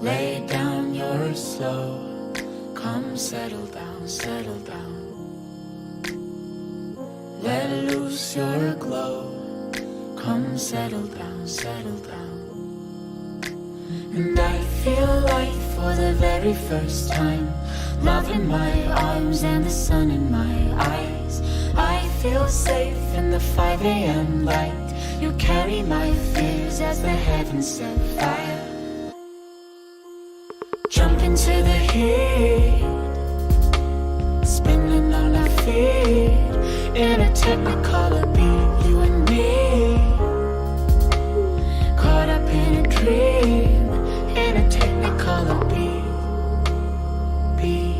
Lay down your slow, come settle down, settle down. Let loose your glow, come settle down, settle down. And I feel light for the very first time, love in my arms and the sun in my eyes. I feel safe in the 5 a.m. light. You carry my fears as the heavens set fire. Jump into the heat, spinning on our feet, in a technicolor beat, you and me, caught up in a dream, in a technicolor beat, beat,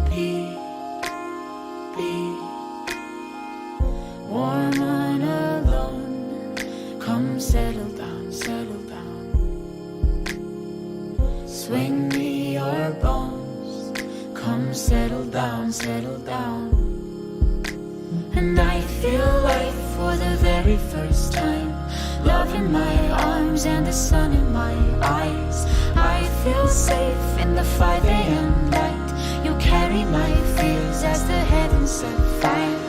beat, beat. Warm and alone, come settle down, settle down. Swing me your bones, come settle down, settle down. And I feel light for the very first time, love in my arms and the sun in my eyes. I feel safe in the 5 a.m. light. You carry my fears as the heavens set fire.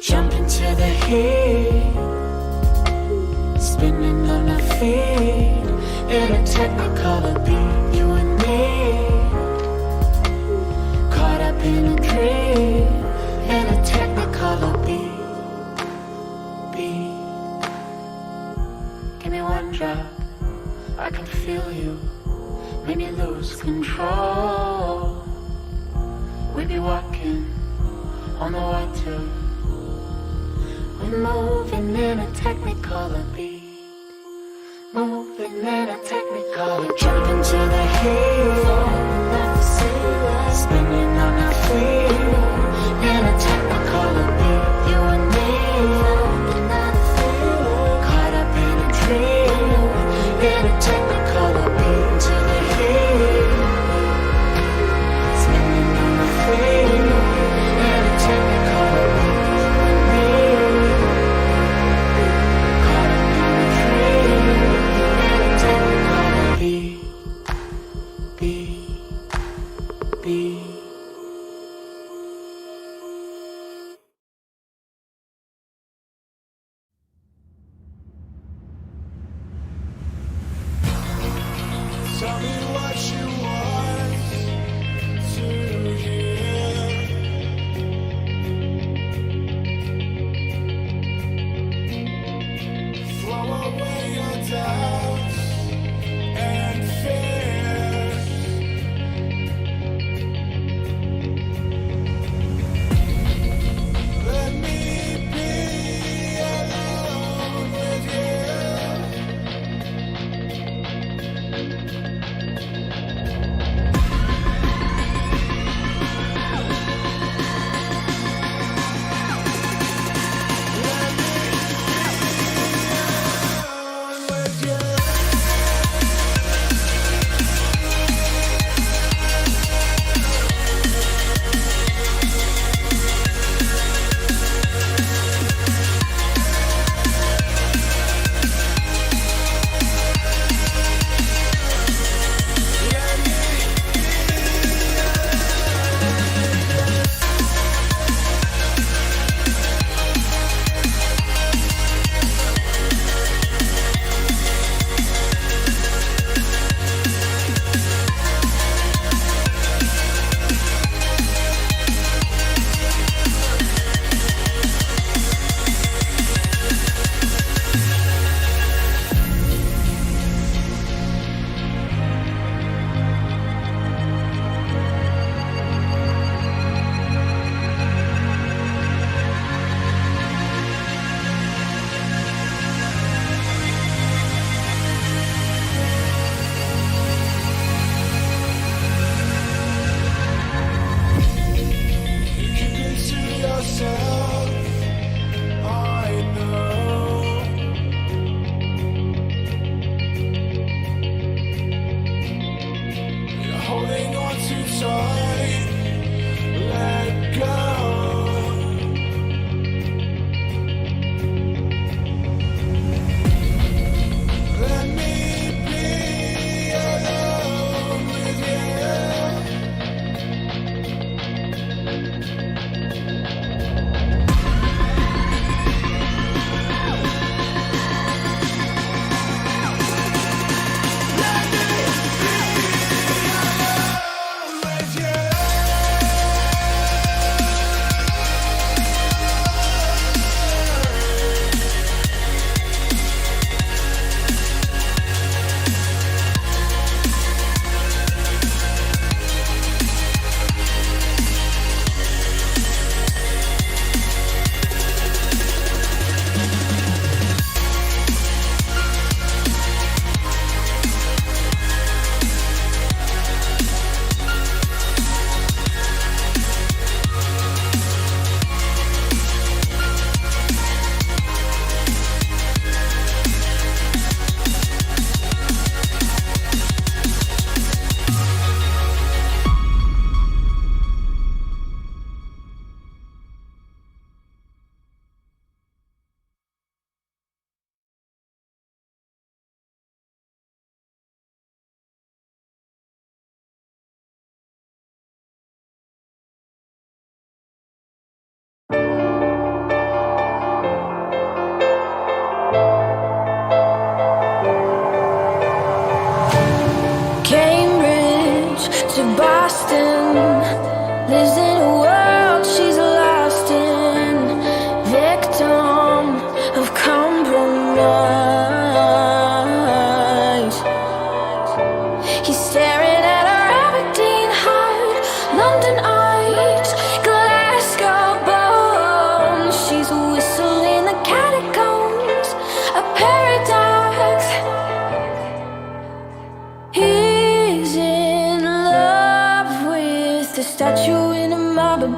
Jump into the heat, spinning on our feet, in a technicolor beat, you and me, caught up in a dream, in a technicolor beat, beat. Give me one drop, I can feel you, make me lose control. We be walking on the water, we're moving in a technicolor beat. Moving in a technicolor, jump into the heat, falling off the ceiling, spinning on our feet, in a technicolor beat, you and me, falling on the feeling, caught up in a dream, in a technicolor beat, to the heat, spinning on our feet, in a technicolor beat, you and me, caught up in a dream. Be, be, be.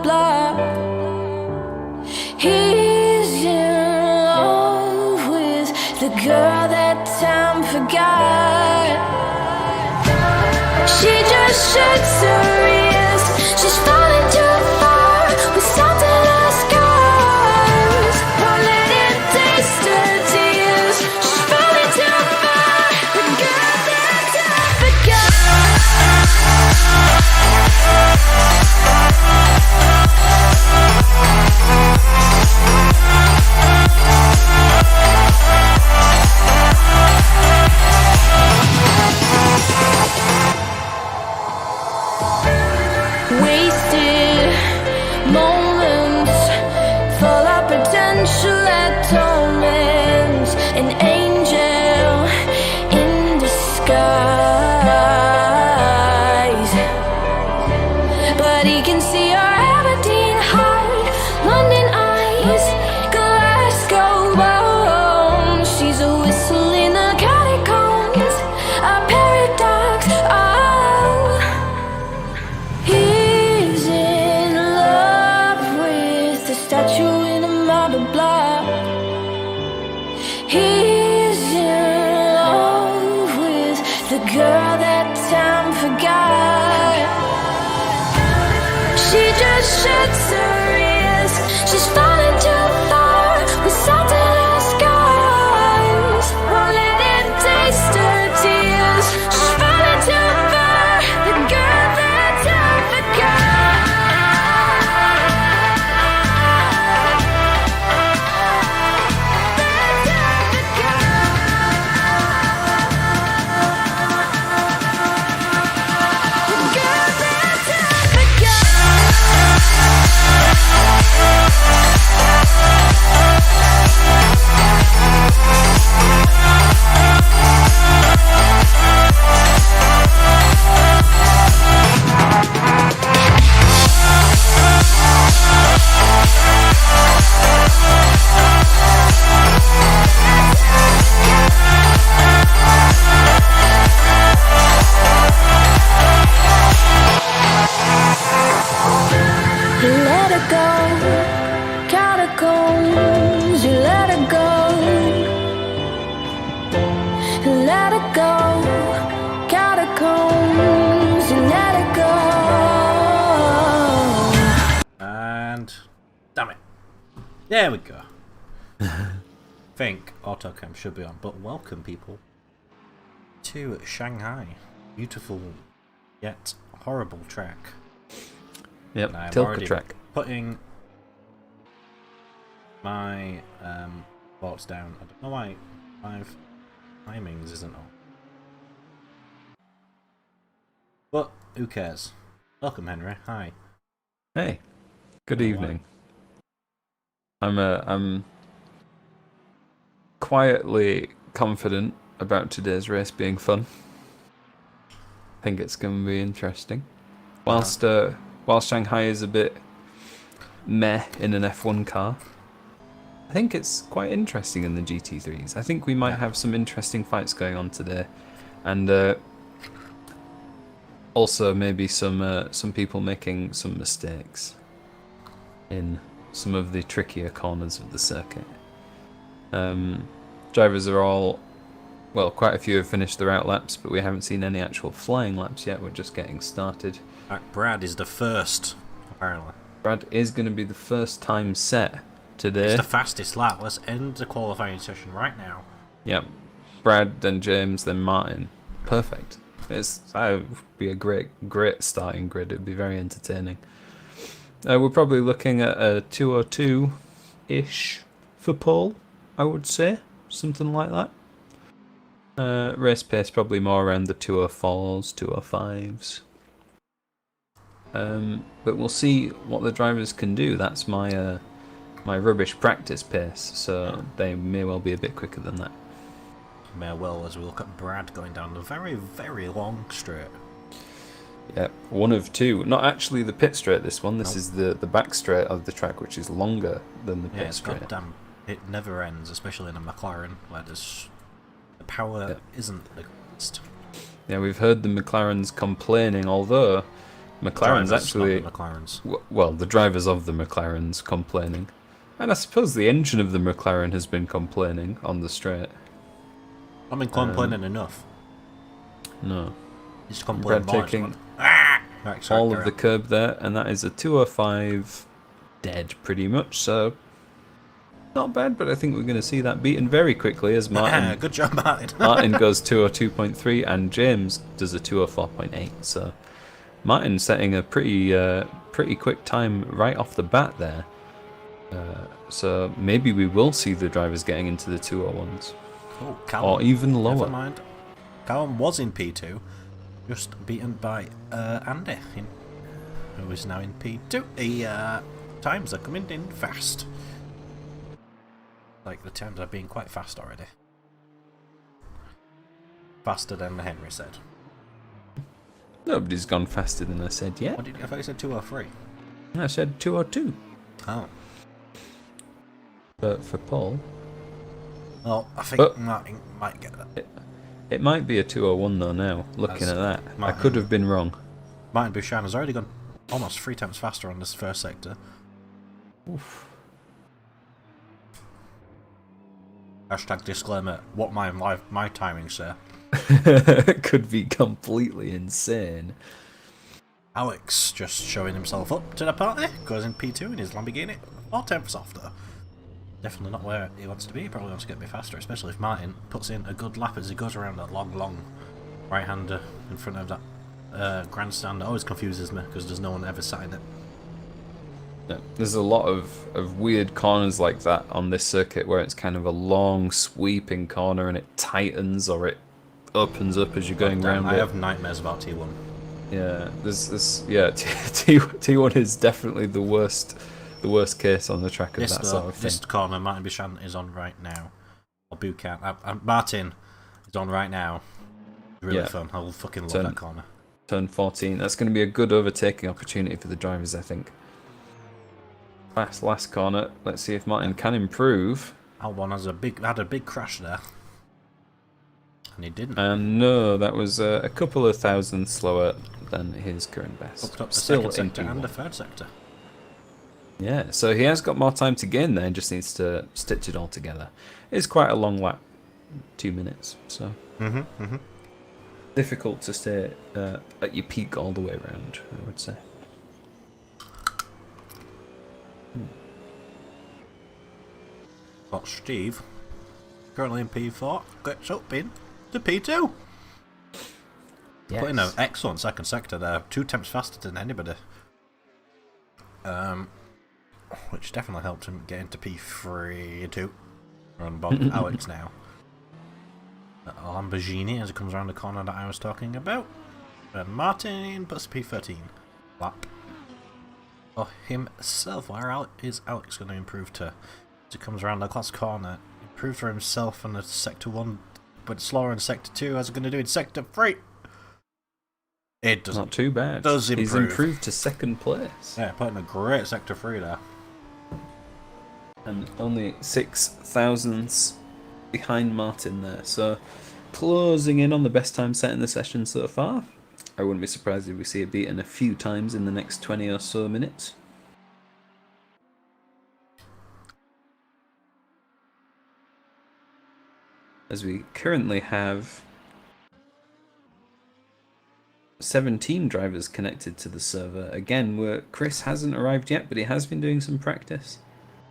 blah. He's in love with the girl that time forgot. She just shakes her wrist. She's falling too far with salt in her scars. Won't let it taste her tears. She's falling too far. The girl that time forgot. Wasted moments, full of potential that torments. An angel in disguise, but he can see your Aberdeen heart, London eyes, Glasgow bones. She's a whistle in the catacombs, a paradox. Oh, he's in love with the statue in a marble block. He's in love with the girl that time forgot. She just shakes her wrist. She's falling too far with salt in her scars. Won't let it taste her tears. She's falling too far. The girl that time forgot. The girl that time forgot. You let her go, catacombs. You let her go, you let her go, catacombs. You let her go. And damn it, there we go. Think autocam should be on, but welcome people to Shanghai. Beautiful yet horrible track. Yep, And I'm Tilka already track. putting my thoughts down. I don't know why 5 timings isn't on. But who cares? Welcome, Henry. Hi. Hey, good Hello. evening. I'm quietly confident about today's race being fun. I think it's going to be interesting. Whilst Shanghai is a bit meh in an F1 car, I think it's quite interesting in the GT3s. I think we might have some interesting fights going on today, and also maybe some people making some mistakes in some of the trickier corners of the circuit. Drivers are all, well, quite a few have finished their out laps, but we haven't seen any actual flying laps yet. We're just getting started. Brad is the first, apparently. Brad is going to be the first time set today. It's the fastest lap. Let's end the qualifying session right now. Yep. Brad, then James, then Martin. Perfect. That would be a great starting grid. It would be very entertaining. We're probably looking at a 202-ish for pole, I would say. Something like that. Race pace probably more around the 204s, 205s. But we'll see what the drivers can do. That's my my rubbish practice pace, so they may well be a bit quicker than that. May well, as we look at Brad going down the very, very long straight. Yep, one of two. Not actually the pit straight, this one. This is the back straight of the track, which is longer than the pit straight. Goddamn, it never ends, especially in a McLaren, where there's the power isn't the greatest. Yeah, we've heard the McLarens complaining, although McLaren's Drivers, actually... not the McLarens. Well, the drivers of the McLarens complaining. And I suppose the engine of the McLaren has been complaining on the straight. I mean, complaining enough. No. He's complaining Brad more. taking Right, sorry, all carry of the on. curb there, and that is a 205 dead pretty much, so not bad, but I think we're going to see that beaten very quickly as Martin Good job, Martin. Martin goes 202.3 and James does a 204.8, so Martin setting a pretty quick time right off the bat there. So maybe we will see the drivers getting into the 201s. Oh, Callum, or even never lower. mind. Callum was in P2, just beaten by Andy, who is now in P2. The times are coming in fast. Like, the times are being quite fast already. Faster than Henry said. Nobody's gone faster than I said yet. What did you, I thought you said 203. I said 202. Oh. But for Paul, Well, I think Martin might get that. it might be a 201 though now, looking at that. I could have been wrong. Martin Bouchan has already gone almost 3 times faster on this first sector. Oof. Hashtag disclaimer, what my timings say. Could be completely insane. Alex just showing himself up to the party, goes in P2 in his Lamborghini, 4 tenths off though. Definitely not where he wants to be, he probably wants to get a bit faster, especially if Martin puts in a good lap as he goes around that long right-hander in front of that grandstand. That always confuses me because there's no one ever sat in it. Yeah, there's a lot of weird corners like that on this circuit where it's kind of a long sweeping corner and it tightens or it opens up as you're going round I it. have nightmares about T1. Yeah, there's this. Yeah, T1 is definitely the worst case on the track of that sort of thing. This corner, Martin Bouchan is on right now. Or Buchan. Martin is on right now. Really fun. I will fucking love that corner. Turn 14. That's going to be a good overtaking opportunity for the drivers, I think. Last corner. Let's see if Martin can improve. Albon has had a big crash there. And he didn't. And no, that was a couple of thousandths slower than his current best. Up the Still second in sector and P1. the third sector. Yeah, so he has got more time to gain there, just needs to stitch it all together. It's quite a long lap, 2 minutes, so difficult to stay at your peak all the way around, I would say. Got Steve, currently in P4, gets up in to P2. Yes. Put in an excellent second sector there, 2 tenths faster than anybody. Which definitely helped him get into P3 too. We're on above Alex now. Lamborghini as it comes around the corner that I was talking about. And Martin puts P13 lap for himself. Where is Alex going to improve to? As it comes around the last corner, improve for himself on the sector 1, but slower in sector 2. How's it going to do in sector 3? It doesn't. Not too bad. Does improve. He's improved to second place. Yeah, putting a great sector 3 there. And only 6 thousandths behind Martin there. So closing in on the best time set in the session so far. I wouldn't be surprised if we see it beaten a few times in the next 20 or so minutes. As we currently have 17 drivers connected to the server. Again, where Chris hasn't arrived yet, but he has been doing some practice.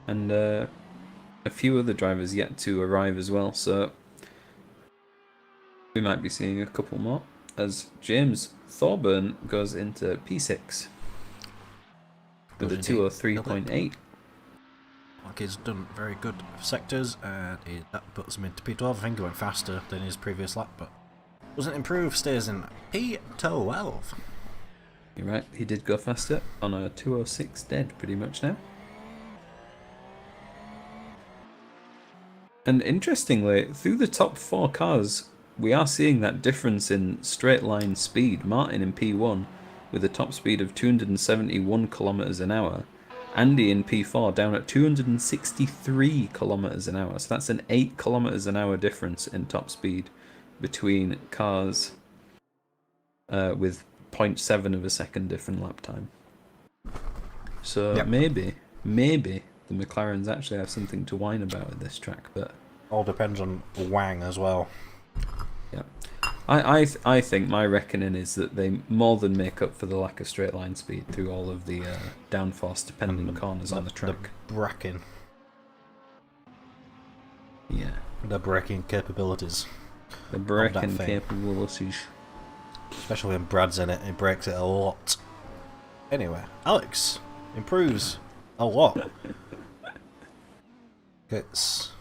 And a few other drivers yet to arrive as well, so we might be seeing a couple more as James Thorburn goes into P6 with a 203.8. Like he's done very good sectors, and that puts him into P12. I think he went faster than his previous lap, but doesn't improve, stays in P12. You're right, he did go faster on a 206 dead pretty much now. And interestingly, through the top 4 cars, we are seeing that difference in straight line speed. Martin in P1 with a top speed of 271 kilometers an hour. Andy in P4 down at 263 kilometers an hour. So that's an 8 kilometers an hour difference in top speed between cars with 0.7 of a second different lap time. So Yep. maybe the McLarens actually have something to whine about at this track, but All depends on Wang as well. yeah. I think my reckoning is that they more than make up for the lack of straight line speed through all of the downforce dependent corners on the track. The braking. Yeah. The braking capabilities. The braking thing. capabilities. Especially when Brad's in it, he breaks it a lot. Anyway, Alex improves a lot. Gets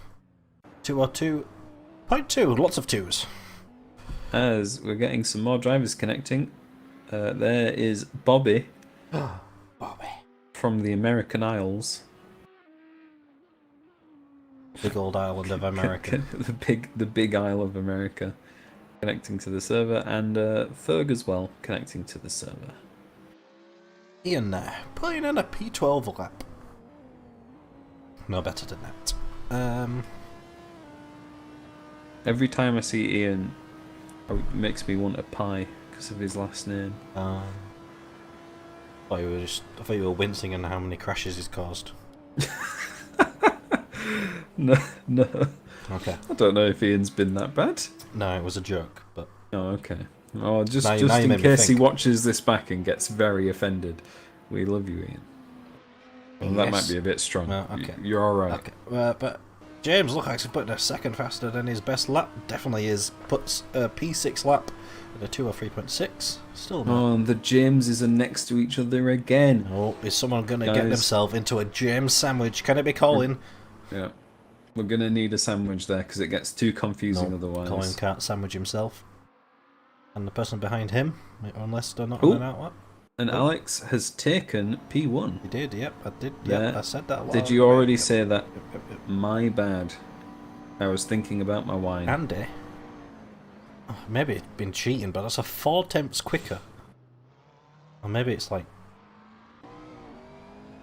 202.2, lots of twos. As we're getting some more drivers connecting, there is Bobby Bobby. from the American Isles. Big old island of America. the big Isle of America, connecting to the server, and Ferg as well, connecting to the server. Ian there, playing in a P12 lap. No better than that. Every time I see Ian, it makes me want a pie because of his last name. I thought you were wincing in how many crashes he's caused. No. Okay. I don't know if Ian's been that bad. No, it was a joke, but Oh, okay. Oh, just now you in made me case he think. watches this back and gets very offended, we love you, Ian. Well, that Yes. might be a bit strong. Well, okay. You're all right. Okay. But James looks like he's putting a second faster than his best lap. Definitely is. Puts a P6 lap at a 203.6. Still not. Oh, and the Jameses are next to each other again. Oh, is someone going to get Guys. themselves into a James sandwich? Can it be Colin? Yeah. We're going to need a sandwich there because it gets too confusing No, otherwise. Colin can't sandwich himself. And the person behind him, unless they're not Ooh. on an outlet. And Alex has taken P1. You did, yep, I did. Yep, Yeah. I said that a lot. Did you already say Yep, that? yep. My bad. I was thinking about my wine. Andy? Oh, maybe it's been cheating, but that's a 4 tenths quicker. Or maybe it's like...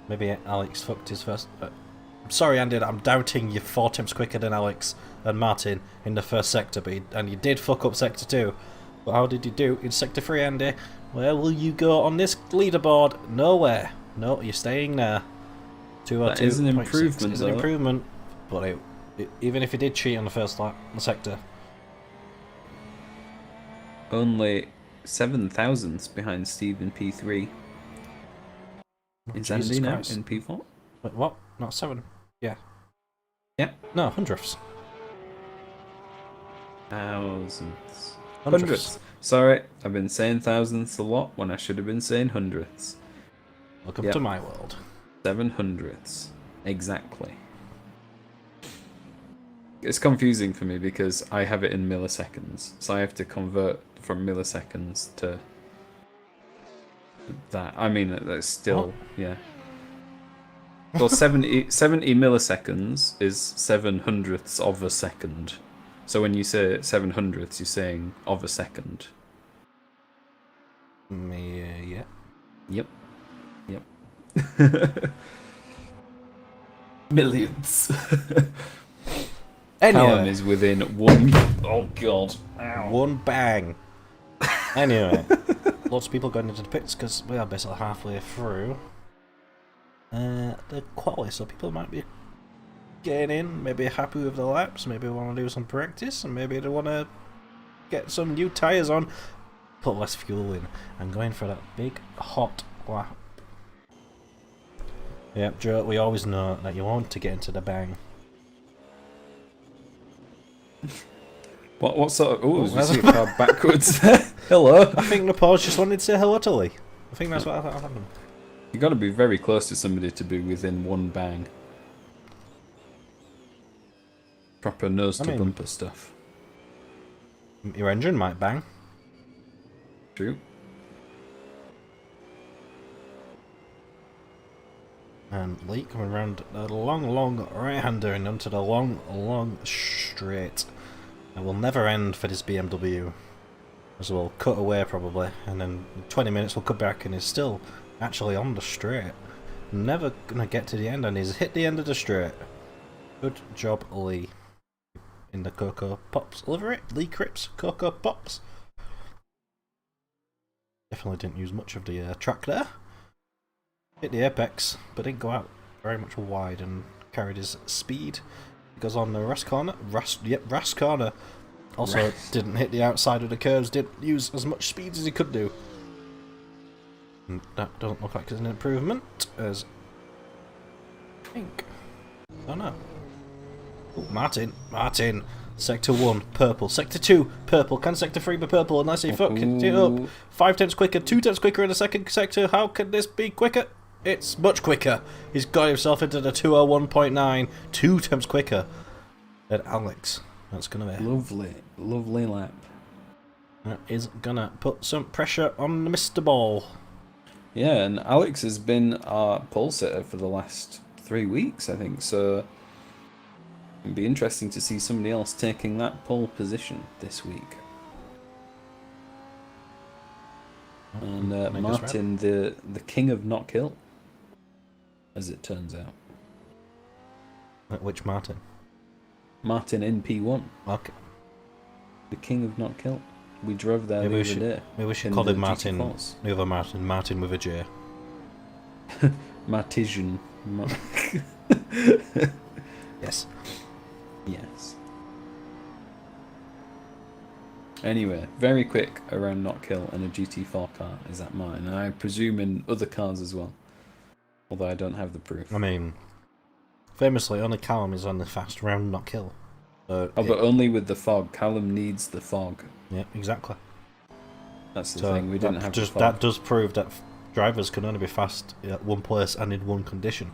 Maybe Alex fucked his first... I'm sorry, Andy, I'm doubting you're 4 tenths quicker than Alex and Martin in the first sector, but and you did fuck up sector 2. But how did you do in sector 3, Andy? Where will you go on this leaderboard? Nowhere. No, you're staying there. 202.6 That is an improvement, It's an though. improvement, but even if you did cheat on the first lap, the sector, Only 7 thousandths behind Steve in P3. Is Jesus Andy now Christ. in P4? Wait, what? Not 7? Yeah. Yeah. No, hundredths. Thousands. Hundredths. Hundredths. Sorry, I've been saying thousandths a lot when I should have been saying hundredths. Welcome Yep. to my world. 7 hundredths. Exactly. It's confusing for me because I have it in milliseconds. So I have to convert from milliseconds to that. I mean, that's still, What? yeah. Well, 70 milliseconds is 7 hundredths of a second. So when you say 7 hundredths, you're saying of a second. Yeah. Yep. Yep. Millions. Callum Anyway, is within one. Oh god. one bang. Anyway, lots of people going into the pits because we are basically halfway through the quali, so people might be getting in, maybe happy with the laps, maybe want to do some practice, and maybe they want to get some new tyres on, put less fuel in, and going for that big hot lap. Yep, Joe, we always know that you want to get into the bang. What sort of? Oh, Oh, you see a car backwards there. Hello. I think Nepal's just wanted to say hello to Lee. I think that's what I thought happened. You got to be very close to somebody to be within one bang. Proper nose to bumper stuff. Your engine might bang. True. And Lee coming around the long right-hander and onto the long straight. It will never end for this BMW. So we'll cut away probably, and then in 20 minutes we'll come back and he's still actually on the straight. Never gonna get to the end, and he's hit the end of the straight. Good job, Lee. In the Cocoa Pops livery, Lee Cripps Cocoa Pops. Definitely didn't use much of the track there. Hit the apex, but didn't go out very much wide and carried his speed. He goes on the rest corner. Rest corner. Also didn't hit the outside of the curves, didn't use as much speed as he could do. And that doesn't look like it's an improvement, as I think. Oh no. Oh, Martin. Sector 1, purple. Sector 2, purple. Can Sector 3 be purple unless he fucked it up? 5 tenths quicker, 2 tenths quicker in the second sector. How can this be quicker? It's much quicker. He's got himself into the 201.9, 2 tenths quicker than Alex. That's going to be lovely lap. That is going to put some pressure on Mr. Ball. Yeah, and Alex has been our pole sitter for the last 3 weeks, I think, so it'd be interesting to see somebody else taking that pole position this week. And Martin, the king of not kill, as it turns out. Which Martin? Martin in P1. Okay. The king of not kill. We drove there the other day. Maybe we should call him Martin. The other Martin. Martin with a J. Martisian. Yes. Yes. Anyway, very quick around not kill and a GT4 car is that Martin, and I presume in other cars as well. Although I don't have the proof. I mean, famously, only Callum is on the fast round not kill. So but only with the fog. Callum needs the fog. Yeah, exactly. That's the thing. We didn't have the fog. That does prove that drivers can only be fast at one place and in one condition.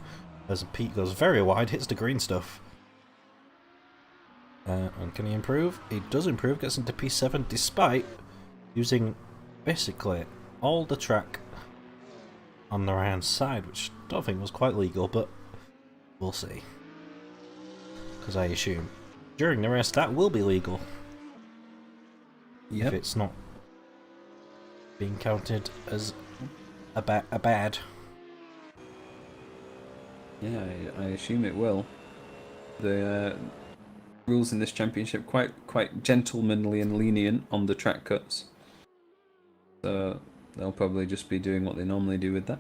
As Pete goes very wide, hits the green stuff. And can he improve? He does improve, gets into P7 despite using basically all the track on the right hand side, which I don't think was quite legal, but we'll see. Because I assume during the race that will be legal. If it's not being counted as a bad. Yeah, I assume it will. The rules in this championship quite gentlemanly and lenient on the track cuts. So they'll probably just be doing what they normally do with that.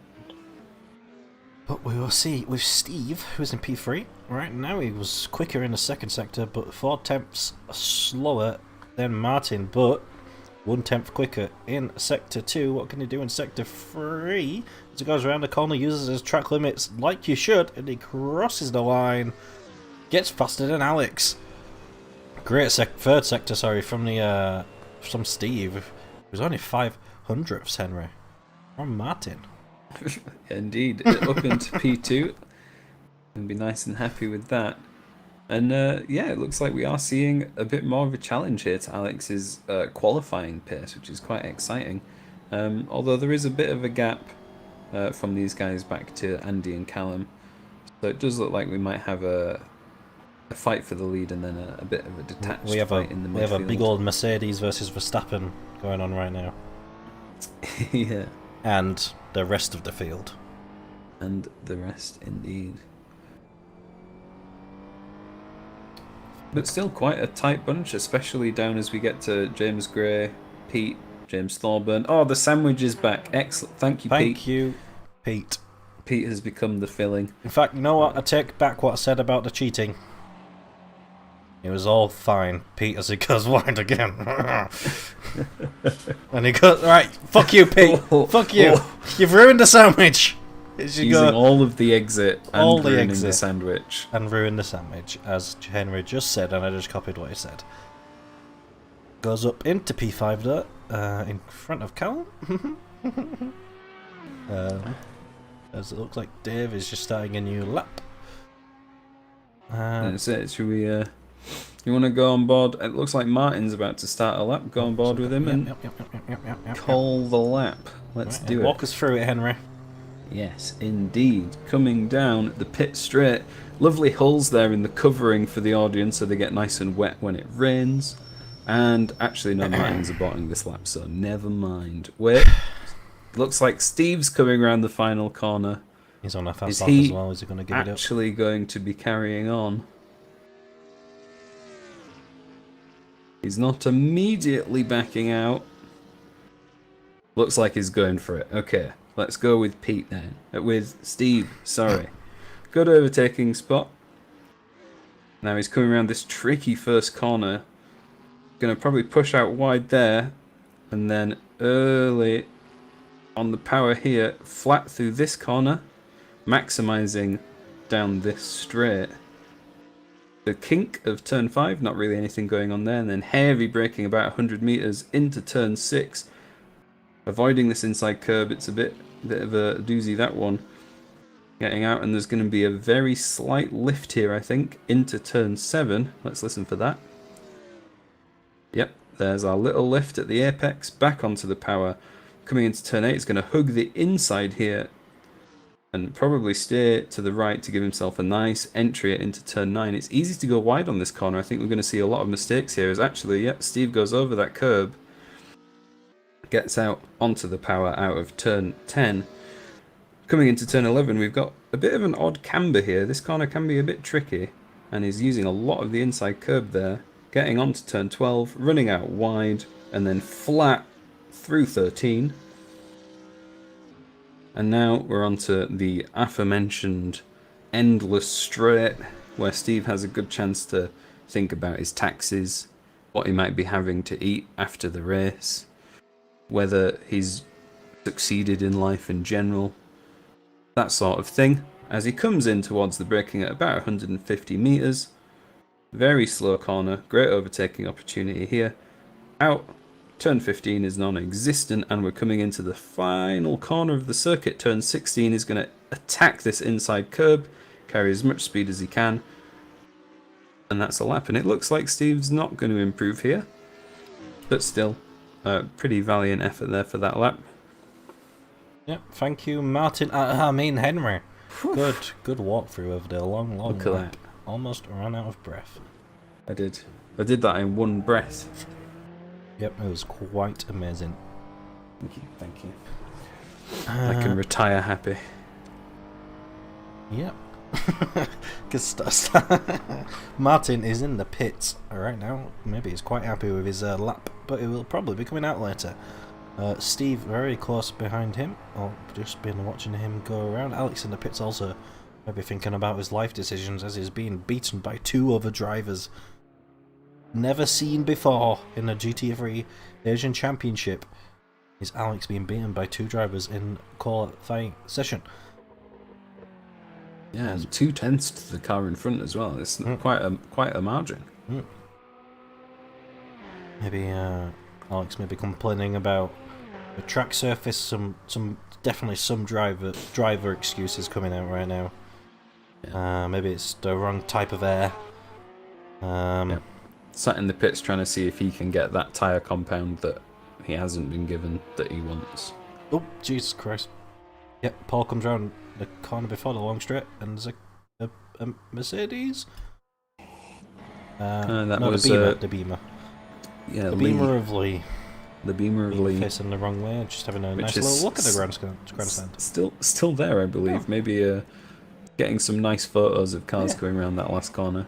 But we will see with Steve, who's in P3. Right now he was quicker in the second sector, but 4 tenths slower than Martin, but 1 tenth quicker in sector 2. What can he do in sector 3? As he goes around the corner, uses his track limits like you should, and he crosses the line. Gets faster than Alex. Great third sector, sorry, from the from Steve. It was only 500ths, Henry. From Martin. Indeed, up into P2. And be nice and happy with that. And yeah, it looks like we are seeing a bit more of a challenge here to Alex's qualifying pace, which is quite exciting. Although there is a bit of a gap from these guys back to Andy and Callum. So it does look like we might have a fight for the lead and then a bit of a detached fight in the midfield. We have a big old Mercedes versus Verstappen going on right now. Yeah. And the rest of the field. And the rest, indeed. But still quite a tight bunch, especially down as we get to James Gray, Pete, James Thorburn. Oh, the sandwich is back. Excellent. Thank you, Pete. Thank you, Pete. Pete has become the filling. In fact, you know what? I take back what I said about the cheating. It was all fine. Pete, as he goes wide again. And he goes, right, fuck you, Pete. Fuck you. You've ruined the sandwich. Using all of the exit and ruining the sandwich. And ruined the sandwich, as Henry just said, and I just copied what he said. Goes up into P5 there, in front of Callum. As it looks like Dave is just starting a new lap. That's it. Should we... you want to go on board? It looks like Martin's about to start a lap. Go on board with him and call the lap. Let's do it. Walk us through it, Henry. Yes, indeed. Coming down the pit straight. Lovely holes there in the covering for the audience so they get nice and wet when it rains. And actually, no, Martin's aborting this lap, so never mind. Wait. Looks like Steve's coming around the final corner. He's on a fast lap as well. Is he going to give it up? Actually going to be carrying on. He's not immediately backing out. Looks like he's going for it. Okay, let's go with Pete then. With Steve, sorry. Good overtaking spot. Now he's coming around this tricky first corner. Going to probably push out wide there. And then early on the power here, flat through this corner. Maximising down this straight. The kink of turn 5, not really anything going on there. And then heavy braking about 100 metres into turn 6. Avoiding this inside curb, it's a bit of a doozy, that one. Getting out, and there's going to be a very slight lift here, I think, into turn 7. Let's listen for that. Yep, there's our little lift at the apex, back onto the power. Coming into turn 8, it's going to hug the inside here and probably stay to the right to give himself a nice entry into turn 9. It's easy to go wide on this corner. I think we're going to see a lot of mistakes here. As actually, yep, Steve goes over that curb. Gets out onto the power out of turn 10. Coming into turn 11, we've got a bit of an odd camber here. This corner can be a bit tricky, and he's using a lot of the inside curb there. Getting onto turn 12, running out wide, and then flat through 13. And now we're onto the aforementioned endless straight, where Steve has a good chance to think about his taxes, what he might be having to eat after the race, whether he's succeeded in life in general, that sort of thing. As he comes in towards the braking at about 150 metres, very slow corner, great overtaking opportunity here. Out, turn 15 is non-existent, and we're coming into the final corner of the circuit. Turn 16 is going to attack this inside curb, carry as much speed as he can, and that's a lap. And it looks like Steve's not going to improve here, but still. Pretty valiant effort there for that lap. Yep, thank you, Martin. I mean, Henry. Good walkthrough over the long Look at lap. that. Almost ran out of breath. I did that in one breath. Yep, it was quite amazing. Thank you. I can retire happy. Yep. Good stuff. Martin is in the pits right now. Maybe he's quite happy with his lap, but it will probably be coming out later. Steve very close behind him. I've just been watching him go around. Alex in the pits also maybe thinking about his life decisions as he's being beaten by 2 other drivers. Never seen before in a GT3 Asian Championship is Alex being beaten by 2 drivers in qualifying session. Yeah, and 2/10 to the car in front as well. It's quite a margin. Maybe Alex may be complaining about the track surface. Definitely some driver excuses coming out right now. Yeah. Maybe it's the wrong type of air. Yeah. Sat in the pits trying to see if he can get that tyre compound that he hasn't been given that he wants. Oh, Jesus Christ. Yep, Paul comes around the corner before the long straight, and there's a Mercedes. That no, was the Beamer. Yeah, the Beamer of Lee. The Beamer of Lee. Facing the wrong way, just having a nice little look at the grandstand. Still there, I believe. Oh. Maybe getting some nice photos of cars going around that last corner.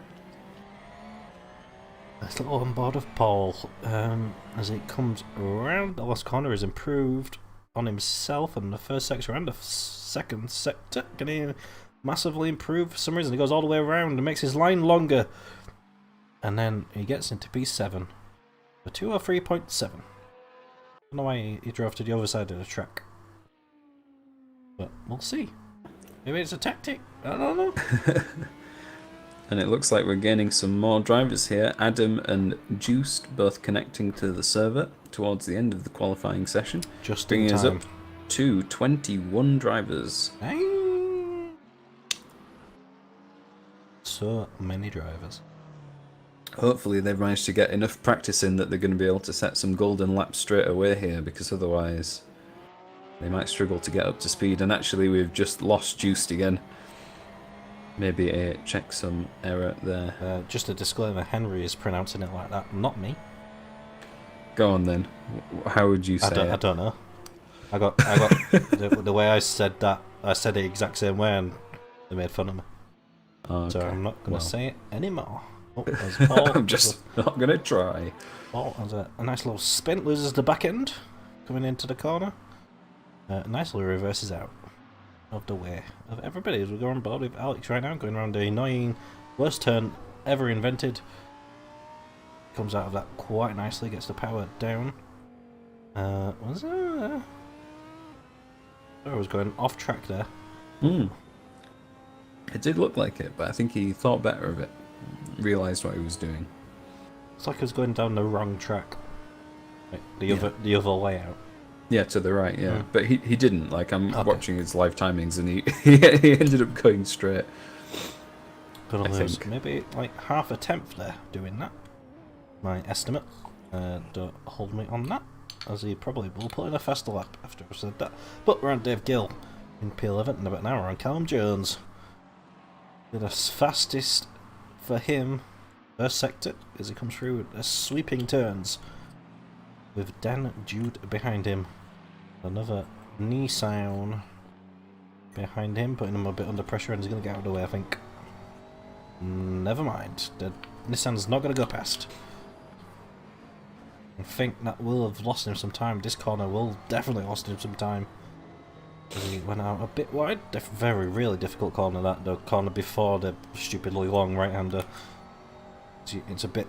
Nice little on board of Paul. As it comes around, the last corner is improved on himself, and the first sector and the second sector getting massively improved for some reason. He goes all the way around and makes his line longer, and then he gets into P7 for 203.7. I don't know why he drove to the other side of the track, but we'll see. Maybe it's a tactic. I don't know. And it looks like we're gaining some more drivers here. Adam and Juiced both connecting to the server towards the end of the qualifying session. Just bringing in time. us up to 21 drivers. So many drivers. Hopefully they've managed to get enough practice in that they're going to be able to set some golden laps straight away here, because otherwise they might struggle to get up to speed. And actually we've just lost Juiced again. Maybe a checksum error there. Just a disclaimer, Henry is pronouncing it like that, not me. Go on then. How would you say it? I don't know. I got the way I said that. I said it the exact same way, and they made fun of me. Oh, okay. So I'm not going to say it anymore. Oh, there's Paul. I'm just not going to try. Paul has a nice little spin, loses the back end. coming into the corner. Nicely reverses out of the way of everybody as we go on board with Alex right now, going around the annoying worst turn ever invented. Comes out of that quite nicely, gets the power down. Was there? I was going off track there. It did look like it, but I think he thought better of it. Realised what he was doing. It's like I was going down the wrong track. Like the other way out. Yeah, to the right, yeah. Mm. But he didn't. Like, I'm watching his live timings and he ended up going straight. Gonna I lose think. maybe like half a tenth there doing that. My estimate. Don't hold me on that, as he probably will put in a faster lap after I've said that. But we're on Dave Gill in P11 and about an hour on Callum Jones. The fastest for him, first sector, as he comes through with sweeping turns. With Dan Jude behind him. Another Nissan behind him, putting him a bit under pressure, and he's going to get out of the way, I think. Never mind. The Nissan's not going to go past. I think that will have lost him some time. This corner will definitely lost him some time. He went out a bit wide. Very, really difficult corner, that. The corner before the stupidly long right-hander. It's a bit...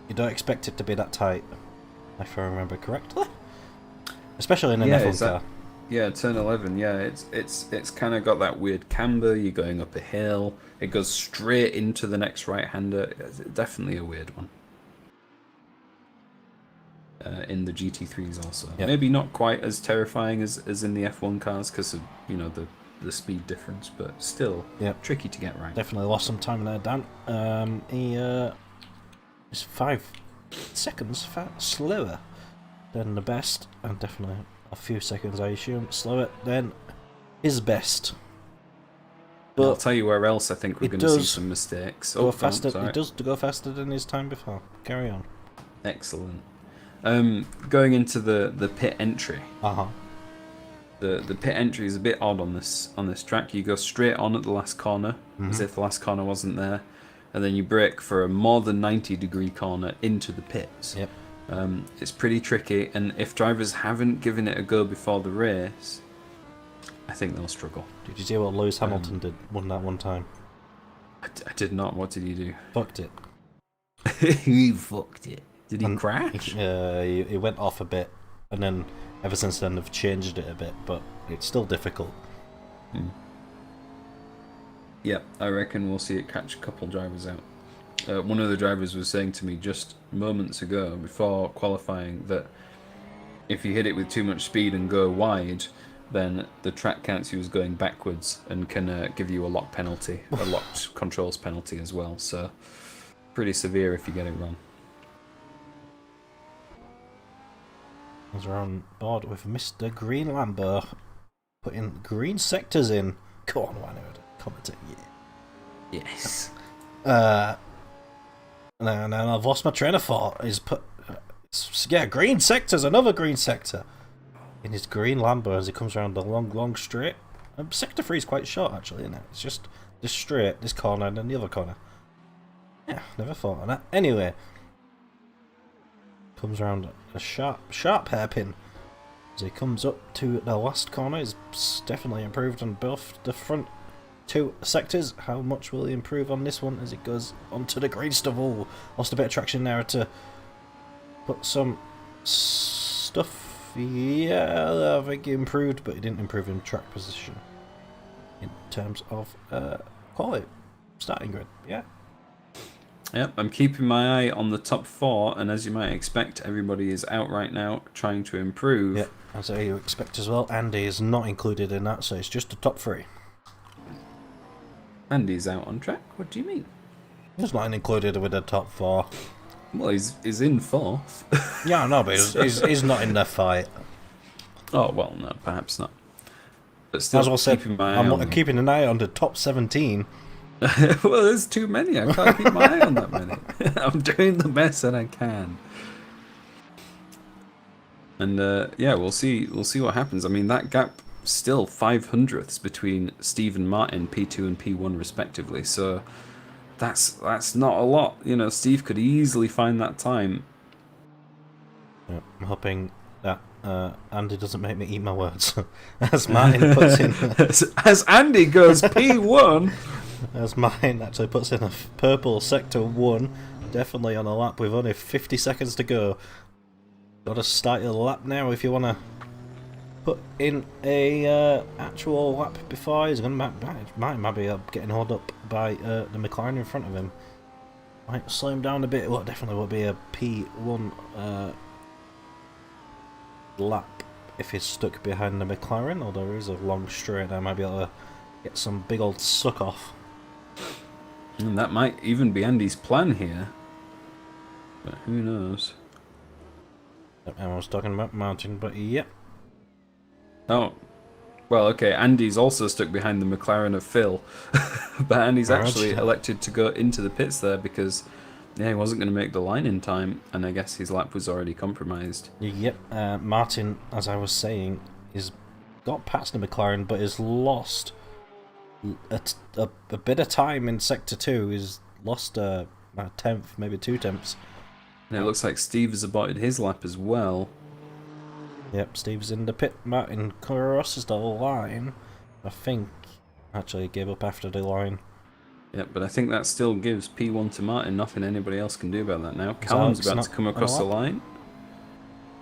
You don't expect it to be that tight, if I remember correctly. Especially in an F1 car. Yeah, turn 11. Yeah, it's kind of got that weird camber. You're going up a hill. It goes straight into the next right-hander. It's definitely a weird one. In the GT3s also. Yep. Maybe not quite as terrifying as in the F1 cars because of, you know, the speed difference, but still tricky to get right. Definitely lost some time there, Dan. He is 5 seconds slower than the best, and definitely a few seconds, I assume, slower than his best. But I'll tell you where else I think we're going to see some mistakes. Go faster. It does go faster than his time before. Carry on. Excellent. Going into the pit entry. The pit entry is a bit odd on this track. You go straight on at the last corner, as if the last corner wasn't there, and then you brake for a more than 90-degree corner into the pits. Yep. It's pretty tricky, and if drivers haven't given it a go before the race, I think they'll struggle. Did you see what Lewis Hamilton won that one time? I did not. What did he do? Fucked it. He fucked it. Did he crash? He went off a bit, and then ever since then they've changed it a bit, but it's still difficult. Yeah, I reckon we'll see it catch a couple drivers out. One of the drivers was saying to me just moments ago, before qualifying, that if you hit it with too much speed and go wide, then the track counts you as going backwards and can give you a lock penalty, a locked controls penalty as well. So, pretty severe if you get it wrong. As we're on board with Mr. Green Lambo, putting green sectors in. Go on, why not? Commentate, yeah. Yes. Now I've lost my train of thought. Green sectors, another green sector. In his green Lambo as he comes around the long straight. Sector 3 is quite short actually, isn't it? It's just this straight, this corner, and then the other corner. Yeah, never thought of that. Anyway. Comes around a sharp hairpin. As he comes up to the last corner, he's definitely improved on both the front 2 sectors. How much will he improve on this one as it goes onto the green stuff? Oh, lost a bit of traction there to put some stuff. Yeah, I think he improved, but he didn't improve in track position in terms of quality. Starting grid, yeah. Yep, I'm keeping my eye on the top 4, and as you might expect, everybody is out right now trying to improve. Yep, as you expect as well. Andy is not included in that, so it's just the top 3. Andy's out on track? What do you mean? He's not included with the top 4. Well, he's in 4th. Yeah, I know, but he's not in the fight. Oh, well, no, perhaps not. But still, As well said, keeping my eye on them. keeping an eye on the top 17. Well, there's too many. I can't keep my eye on that many. I'm doing the best that I can. And yeah, we'll see what happens. I mean, that gap still 500ths between Steve and Martin, P2 and P1 respectively. So that's not a lot. You know, Steve could easily find that time. Yeah, I'm hoping that Andy doesn't make me eat my words. As Martin puts in, as Andy goes P1. as Martin actually puts in a purple sector 1, definitely on a lap with only 50 seconds to go. Got to start your lap now if you want to put in a actual lap before he's going to might be getting hauled up by the McLaren in front of him. Might slow him down a bit. Well, definitely will be a P1 lap if he's stuck behind the McLaren, although there is a long straight. I might be able to get some big old suck off. And that might even be Andy's plan here. But who knows? I was talking about Martin, but yep. Oh. Well, okay, Andy's also stuck behind the McLaren of Phil. But Andy's actually elected to go into the pits there because he wasn't going to make the line in time, and I guess his lap was already compromised. Yep, Martin, as I was saying, is got past the McLaren, but has lost a bit of time in Sector 2. He's lost a tenth, maybe 2 tenths. And it looks like Steve has aborted his lap as well. Yep, Steve's in the pit. Martin crosses the line. I think actually he gave up after the line. Yep, but I think that still gives P1 to Martin. Nothing anybody else can do about that now. Callum's about to come across the line.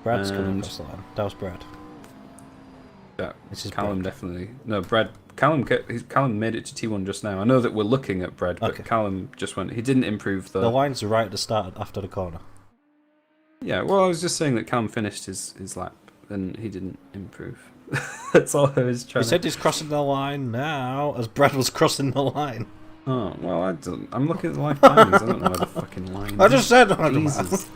Brad's coming across the line. That was Brad. Yeah, Callum definitely. No, Brad. Callum made it to T1 just now. I know that we're looking at Brad, but Callum just went. He didn't improve the line's right at the start after the corner. Yeah, well, I was just saying that Callum finished his lap and he didn't improve. That's all I was trying. He said he's crossing the line now, as Brad was crossing the line. Oh well, I'm looking at the live timings. I don't know where the fucking line is. I just said. Jesus.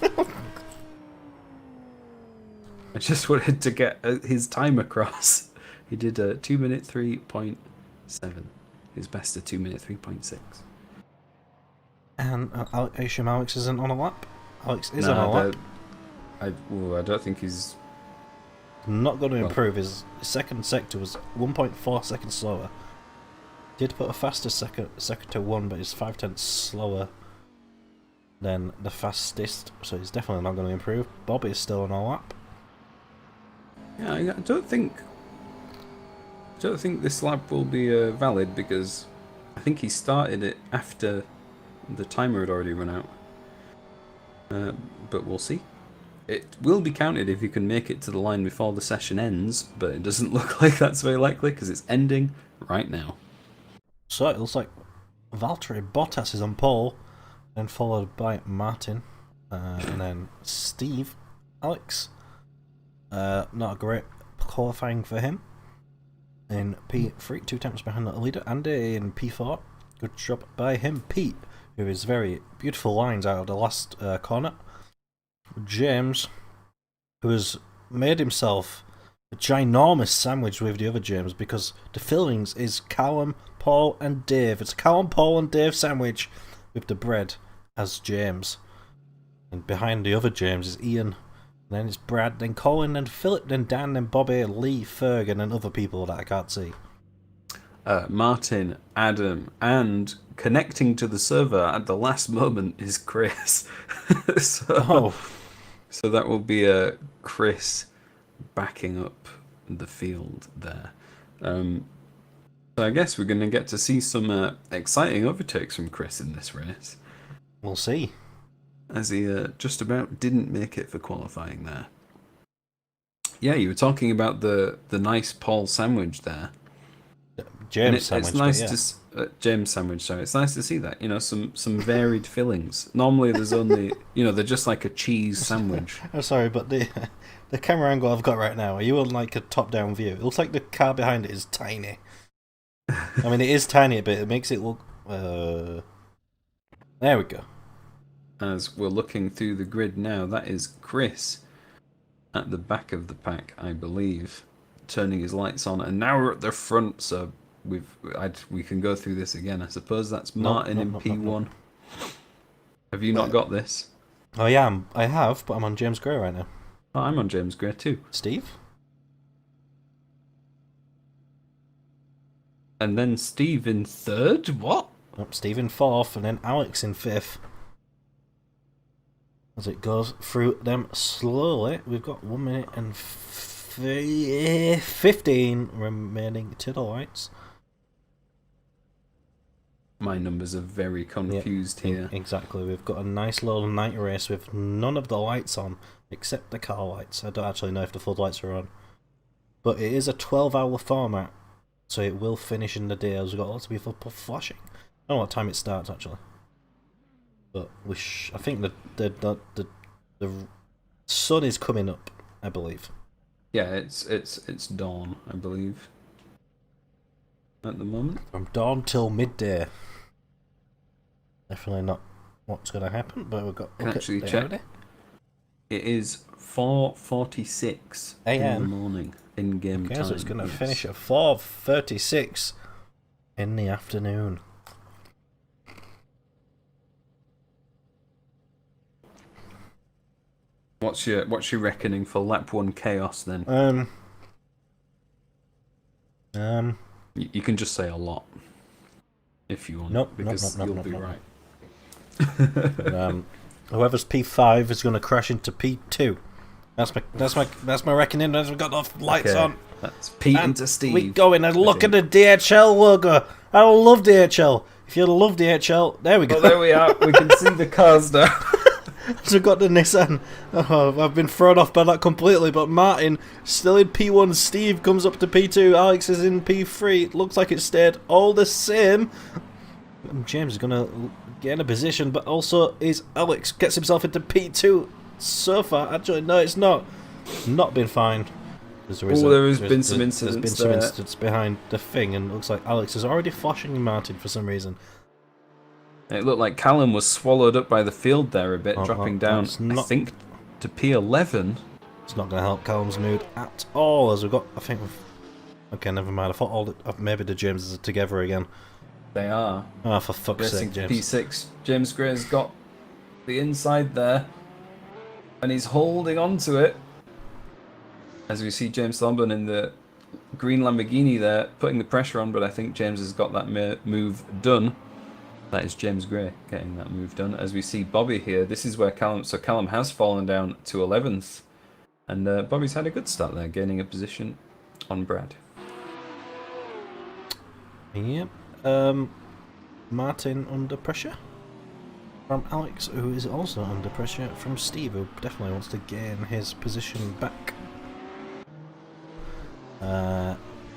I just wanted to get his time across. He did a 2-minute 3.7. His best a 2-minute 3.6. And I assume Alex isn't on a lap. Alex is on a lap. I don't think he's not going to improve. His second sector was 1.4 seconds slower. Did put a faster sector 1, but he's 5 tenths slower than the fastest, so he's definitely not going to improve. Bobby is still on a lap. Yeah, I don't think this lap will be valid because I think he started it after the timer had already run out. But we'll see. It will be counted if you can make it to the line before the session ends, but it doesn't look like that's very likely because it's ending right now. So it looks like Valtteri Bottas is on pole, then followed by Martin, and then Steve, Alex. Not a great qualifying for him. In P3, 2 tenths behind the leader. Andy in P4. Good job by him. Pete, with his very beautiful lines out of the last corner. James, who has made himself a ginormous sandwich with the other James because the fillings is Callum, Paul and Dave. It's a Callum, Paul and Dave sandwich with the bread as James. And behind the other James is Ian. Then it's Brad, then Colin, then Philip, then Dan, then Bobby, Lee, Ferg, and then other people that I can't see. Martin, Adam, and connecting to the server at the last moment is Chris. So that will be Chris backing up the field there. So I guess we're going to get to see some exciting overtakes from Chris in this race. We'll see. As he just about didn't make it for qualifying there. Yeah, you were talking about the nice Paul sandwich there. James sandwich. It's nice to James sandwich. Sorry, it's nice to see that. You know, some varied fillings. Normally, there's only they're just like a cheese sandwich. I'm sorry, but the camera angle I've got right now. Are you on like a top-down view? It looks like the car behind it is tiny. I mean, it is tiny, but it makes it look. There we go. As we're looking through the grid now, that is Chris at the back of the pack, I believe, turning his lights on, and now we're at the front. So we can go through this again. I suppose that's Martin in P1. Have you not got this? I am. I have, but I'm on James Gray right now. Oh, I'm on James Gray too. Steve? And then Steve in third? What? Steve in fourth, and then Alex in fifth. as it goes through them slowly. We've got 1 minute and 15 remaining to the lights. My numbers are very confused here. Exactly. We've got a nice little night race with none of the lights on except the car lights. I don't actually know if the floodlights are on. But it is a 12-hour format, so it will finish in the day as we've got lots of people flashing. I don't know what time it starts actually. But I think the sun is coming up, I believe. Yeah, it's dawn, I believe. At the moment. From dawn till midday. Definitely not what's going to happen, but we've got. Actually, check. It is 4:46 in the morning in game time. So it's going to finish at 4:36 in the afternoon. What's your reckoning for lap 1 chaos then? You can just say a lot if you want, because you'll be right. Whoever's P5 is going to crash into P2. That's my reckoning. As we've got the lights on. That's Pete into Steve. We going and look at the DHL logo. I love DHL. If you love DHL, there we go. Well, there we are. We can see the cars now. So we've got the Nissan. Oh, I've been thrown off by that completely. But Martin still in P1. Steve comes up to P2. Alex is in P3. It looks like it stayed all the same. James is going to get in a position, but also is Alex gets himself into P2 so far. Actually, no, it's not been fine. There's been some incidents behind the thing, and it looks like Alex is already flashing Martin for some reason. It looked like Callum was swallowed up by the field there a bit, dropping down, I think, to P11. It's not going to help Callum's mood at all, as we've got, okay, never mind. I thought maybe the Jameses are together again. They are. Oh, for fuck's sake, James. P6. James Gray's got the inside there, and he's holding on to it. As we see James Thomben in the green Lamborghini there, putting the pressure on, but I think James has got that move done. That is James Gray getting that move done. As we see Bobby here, this is where Callum has fallen down to 11th. And Bobby's had a good start there, gaining a position on Brad. Yep. Martin under pressure from Alex, who is also under pressure from Steve, who definitely wants to gain his position back.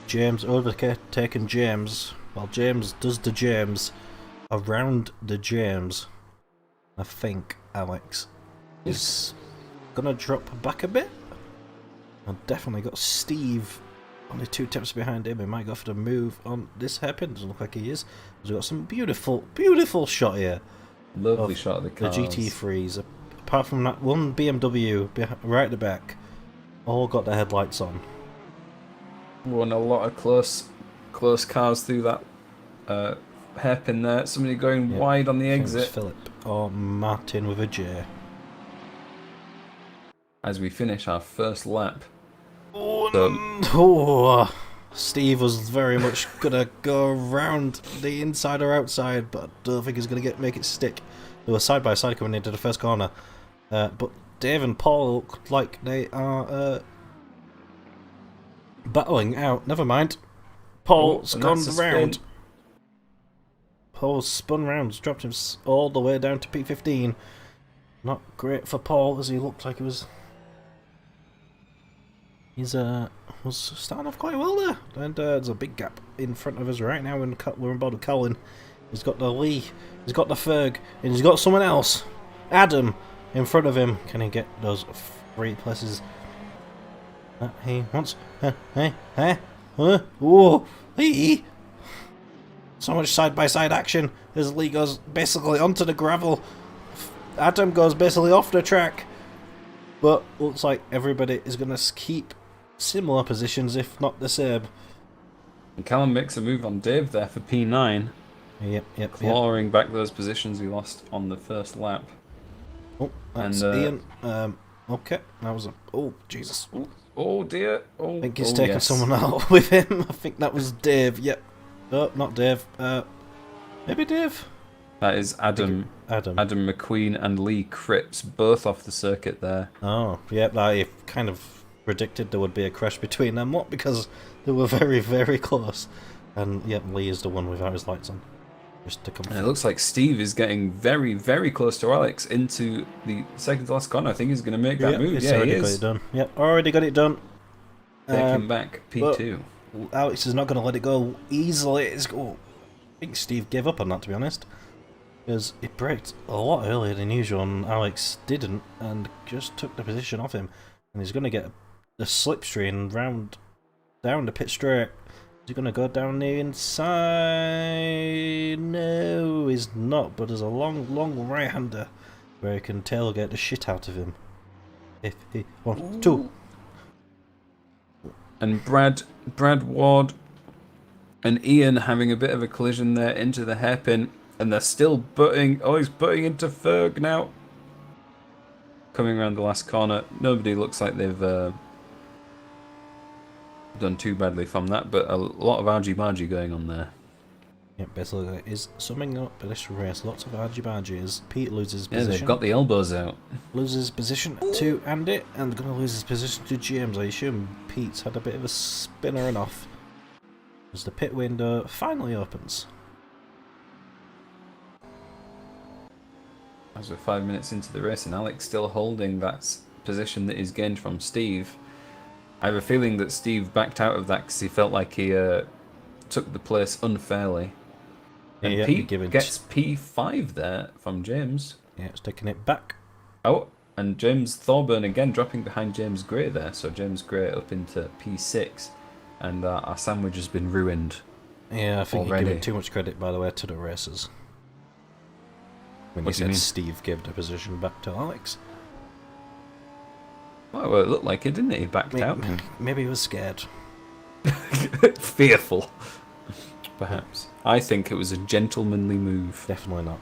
James overtaking James, while James does the James around the James. I think Alex is gonna drop back a bit. I've definitely got Steve only 2 tips behind him. He might go for the move on this hairpin. Doesn't look like he is. We've got some beautiful shot here. Lovely shot of the cars. The GT3s. Apart from that one BMW right at the back, all got their headlights on. Run a lot of close cars through that hairpin there. Somebody going wide on the exit. Philip or Martin with a J. As we finish our first lap. Steve was very much gonna go around the inside or outside, but I don't think he's gonna make it stick. They were side by side coming into the first corner, but Dave and Paul look like they are battling out. Never mind. Paul's gone round. Paul's spun round, dropped him all the way down to P15. Not great for Paul, as he looked like he was. Was starting off quite well there, and there's a big gap in front of us right now. We're on board with Colin. He's got the Lee, he's got the Ferg, and he's got someone else, Adam, in front of him. Can he get those 3 places that he wants? So much side-by-side action as Lee goes basically onto the gravel. Adam goes basically off the track, but looks like everybody is going to keep similar positions, if not the same. And Callum makes a move on Dave there for P9. Yep. Clawing back those positions he lost on the first lap. Oh, that's Ian. Okay, that was a... Oh, Jesus. Oh, dear. I think he's taken someone out with him. I think that was Dave. Yep. Oh, not Dave. Maybe Dave? That is Adam Adam. McQueen and Lee Cripps, both off the circuit there. Oh, yep, I kind of predicted there would be a crash between them, what? Because they were very, very close. And yep, Lee is the one without his lights on. Just to confirm. And it looks like Steve is getting very, very close to Alex into the second to last corner. I think he's going to make that move. He's Yeah, already he got is. it done. Yep, already got it done. Taking back P2. Alex is not going to let it go easily. I think Steve gave up on that, to be honest. Because it braked a lot earlier than usual, and Alex didn't, and just took the position off him. And he's going to get the slipstream round down the pit straight. Is he going to go down the inside? No, he's not, but there's a long, long right-hander where he can tailgate the shit out of him. If he... 1, 2... And Brad Ward and Ian having a bit of a collision there into the hairpin, and they're still butting. Oh, he's butting into Ferg now. Coming around the last corner. Nobody looks like they've done too badly from that, but a lot of argy-bargy going on there. Yeah, basically that is summing up this race. Lots of argy-bargy as Pete loses Yeah, position. they've got the elbows out. Loses position to Andy, and going to lose his position to James. I assume Pete's had a bit of a spinner and off. As the pit window finally opens. As we're 5 minutes into the race, and Alex still holding that position that he's gained from Steve. I have a feeling that Steve backed out of that because he felt like he took the place unfairly. And Yeah, Pete gets P5 there from James. Yeah, it's taking it back. Oh, and James Thorburn again dropping behind James Gray there. So James Gray up into P6. And our sandwich has been ruined. Yeah, I think you're already. giving too much credit, by the way, to the racers. When What you do you said mean? Steve gave the position back to Alex. Well, it looked like it, didn't it? He backed out. Maybe he was scared. Fearful. Perhaps. I think it was a gentlemanly move. Definitely not.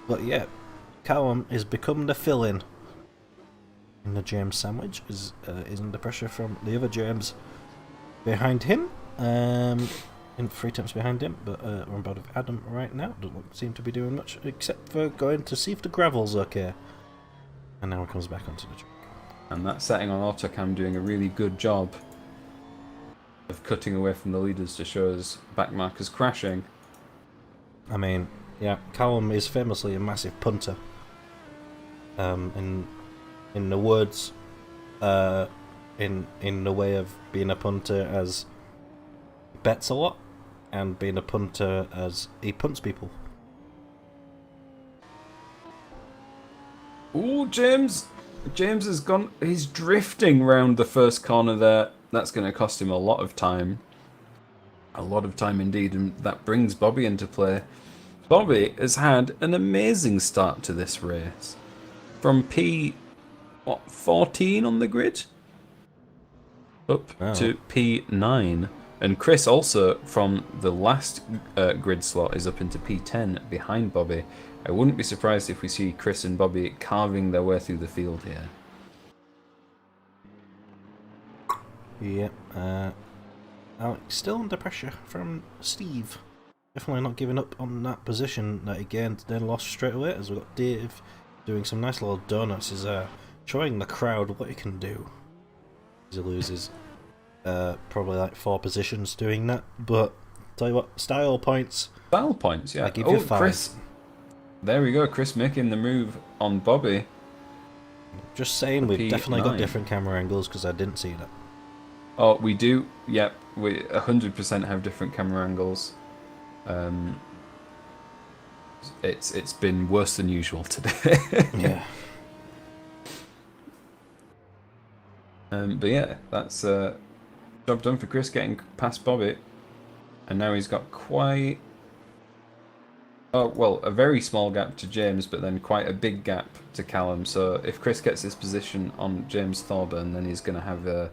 But yeah, Callum is become the fill-in in the James sandwich. Is under pressure from the other James behind him. In 3 attempts behind him, but we're about with Adam right now. Doesn't seem to be doing much except for going to see if the gravel's okay. And now he comes back onto the track. And that setting on autocam doing a really good job of cutting away from the leaders to show us back markers crashing. I mean, yeah, Callum is famously a massive punter. In the words, in the way of being a punter as he bets a lot, and being a punter as he punts people. Ooh, James has gone. He's drifting round the first corner there. That's going to cost him a lot of time. A lot of time indeed, and that brings Bobby into play. Bobby has had an amazing start to this race. From P14 on the grid? Up to P9. And Chris also, from the last grid slot, is up into P10 behind Bobby. I wouldn't be surprised if we see Chris and Bobby carving their way through the field here. Yep. Alex still under pressure from Steve. Definitely not giving up on that position that he gained, then lost straight away. As we've got Dave doing some nice little donuts. He's showing the crowd what he can do. He loses probably like 4 positions doing that. But tell you what, style points. Style points, yeah. I give you 5. Chris. There we go. Chris making the move on Bobby. Just saying, we've definitely got P9. different camera angles because I didn't see that. Oh, we do. Yep, we 100% have different camera angles. It's been worse than usual today. Yeah. But yeah, that's job done for Chris getting past Bobby, and now he's got quite. Oh well, a very small gap to James, but then quite a big gap to Callum. So if Chris gets this position on James Thorburn, then he's going to have a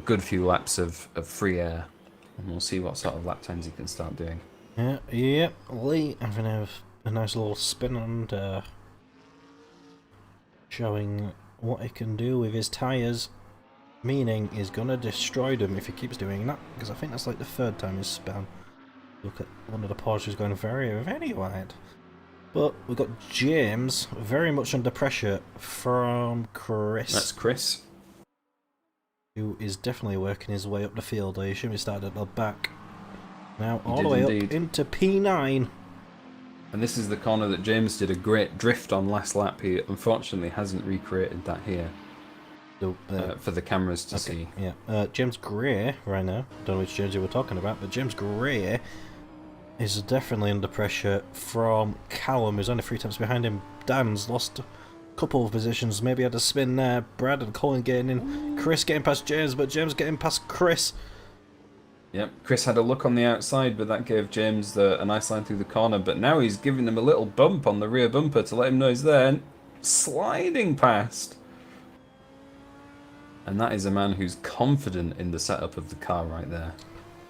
good few laps of free air, and we'll see what sort of lap times he can start doing. Yeah. Lee having a nice little spin and showing what he can do with his tyres, meaning he's gonna destroy them if he keeps doing that. Because I think that's like the 3rd time he's spun. Look at one of the Porsches going very, very wide. But we've got James very much under pressure from Chris. That's Chris. Who is definitely working his way up the field. I assume he started at the back. Now He all did the way indeed. up into P9. And this is the corner that James did a great drift on last lap. He unfortunately hasn't recreated that here So, for the cameras to see. Yeah, James Gray right now. Don't know which James you were talking about, but James Gray is definitely under pressure from Callum, who's only 3 tenths behind him. Dan's lost a couple of positions, maybe had a spin there. Brad and Colin getting in. Chris getting past James, but James getting past Chris. Yep, Chris had a look on the outside, but that gave James a nice line through the corner. But now he's giving him a little bump on the rear bumper to let him know he's there, and sliding past. And that is a man who's confident in the setup of the car right there.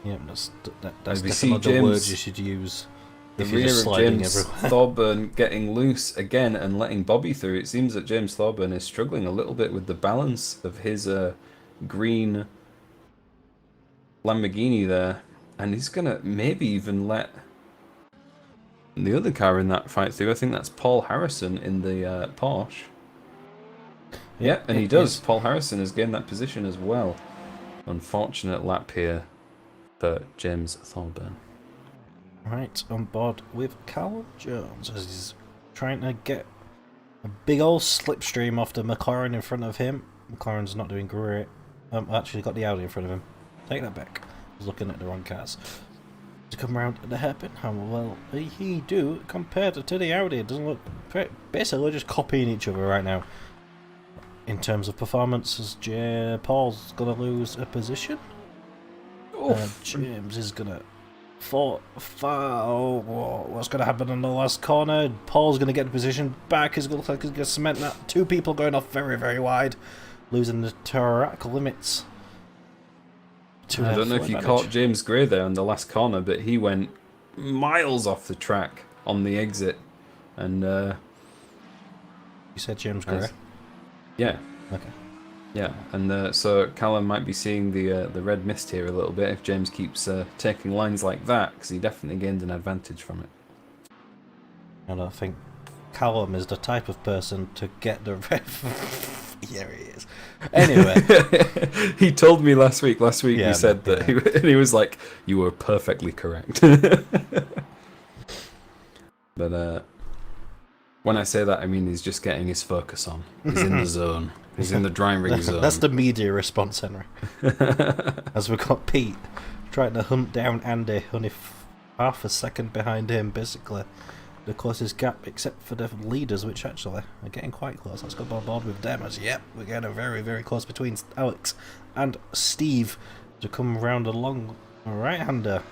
Yeah, that's As we definitely see the words James- you should use The if you're rear just of sliding James everywhere. Thorburn getting loose again and letting Bobby through. It seems that James Thorburn is struggling a little bit with the balance of his green Lamborghini there. And he's going to maybe even let the other car in that fight through. I think that's Paul Harrison in the Porsche. Yeah, and he does. Paul Harrison has gained that position as well. Unfortunate lap here for James Thorburn. Right, on board with Callum Jones as he's trying to get a big old slipstream off the McLaren in front of him. McLaren's not doing great. Actually got the Audi in front of him. Take that back. I was looking at the wrong cars. To come around the hairpin, how well he do compared to the Audi? It doesn't look... Basically just copying each other right now. In terms of performance, as Paul's going to lose a position. James is going to... what's going to happen in the last corner? Paul's going to get the position back. He's going to look like he's going to cement that. 2 people going off very, very wide. Losing the track limits. I don't know if you caught James Gray there on the last corner, but he went miles off the track on the exit. And you said James Gray? Yeah. Okay. Yeah, and so Callum might be seeing the red mist here a little bit if James keeps taking lines like that, because he definitely gained an advantage from it. And I think Callum is the type of person to get the red... Here he is. Anyway. He told me last week Yeah, he said that, and he was like, you were perfectly correct. But when I say that, I mean he's just getting his focus on. He's in the zone. He's in the driving zone. That's the media response, Henry. As we've got Pete trying to hunt down Andy, only half a second behind him, basically. The closest gap, except for the leaders, which actually are getting quite close. Let's go on board with them as, yep, we're getting very, very close between Alex and Steve to come round along right-hander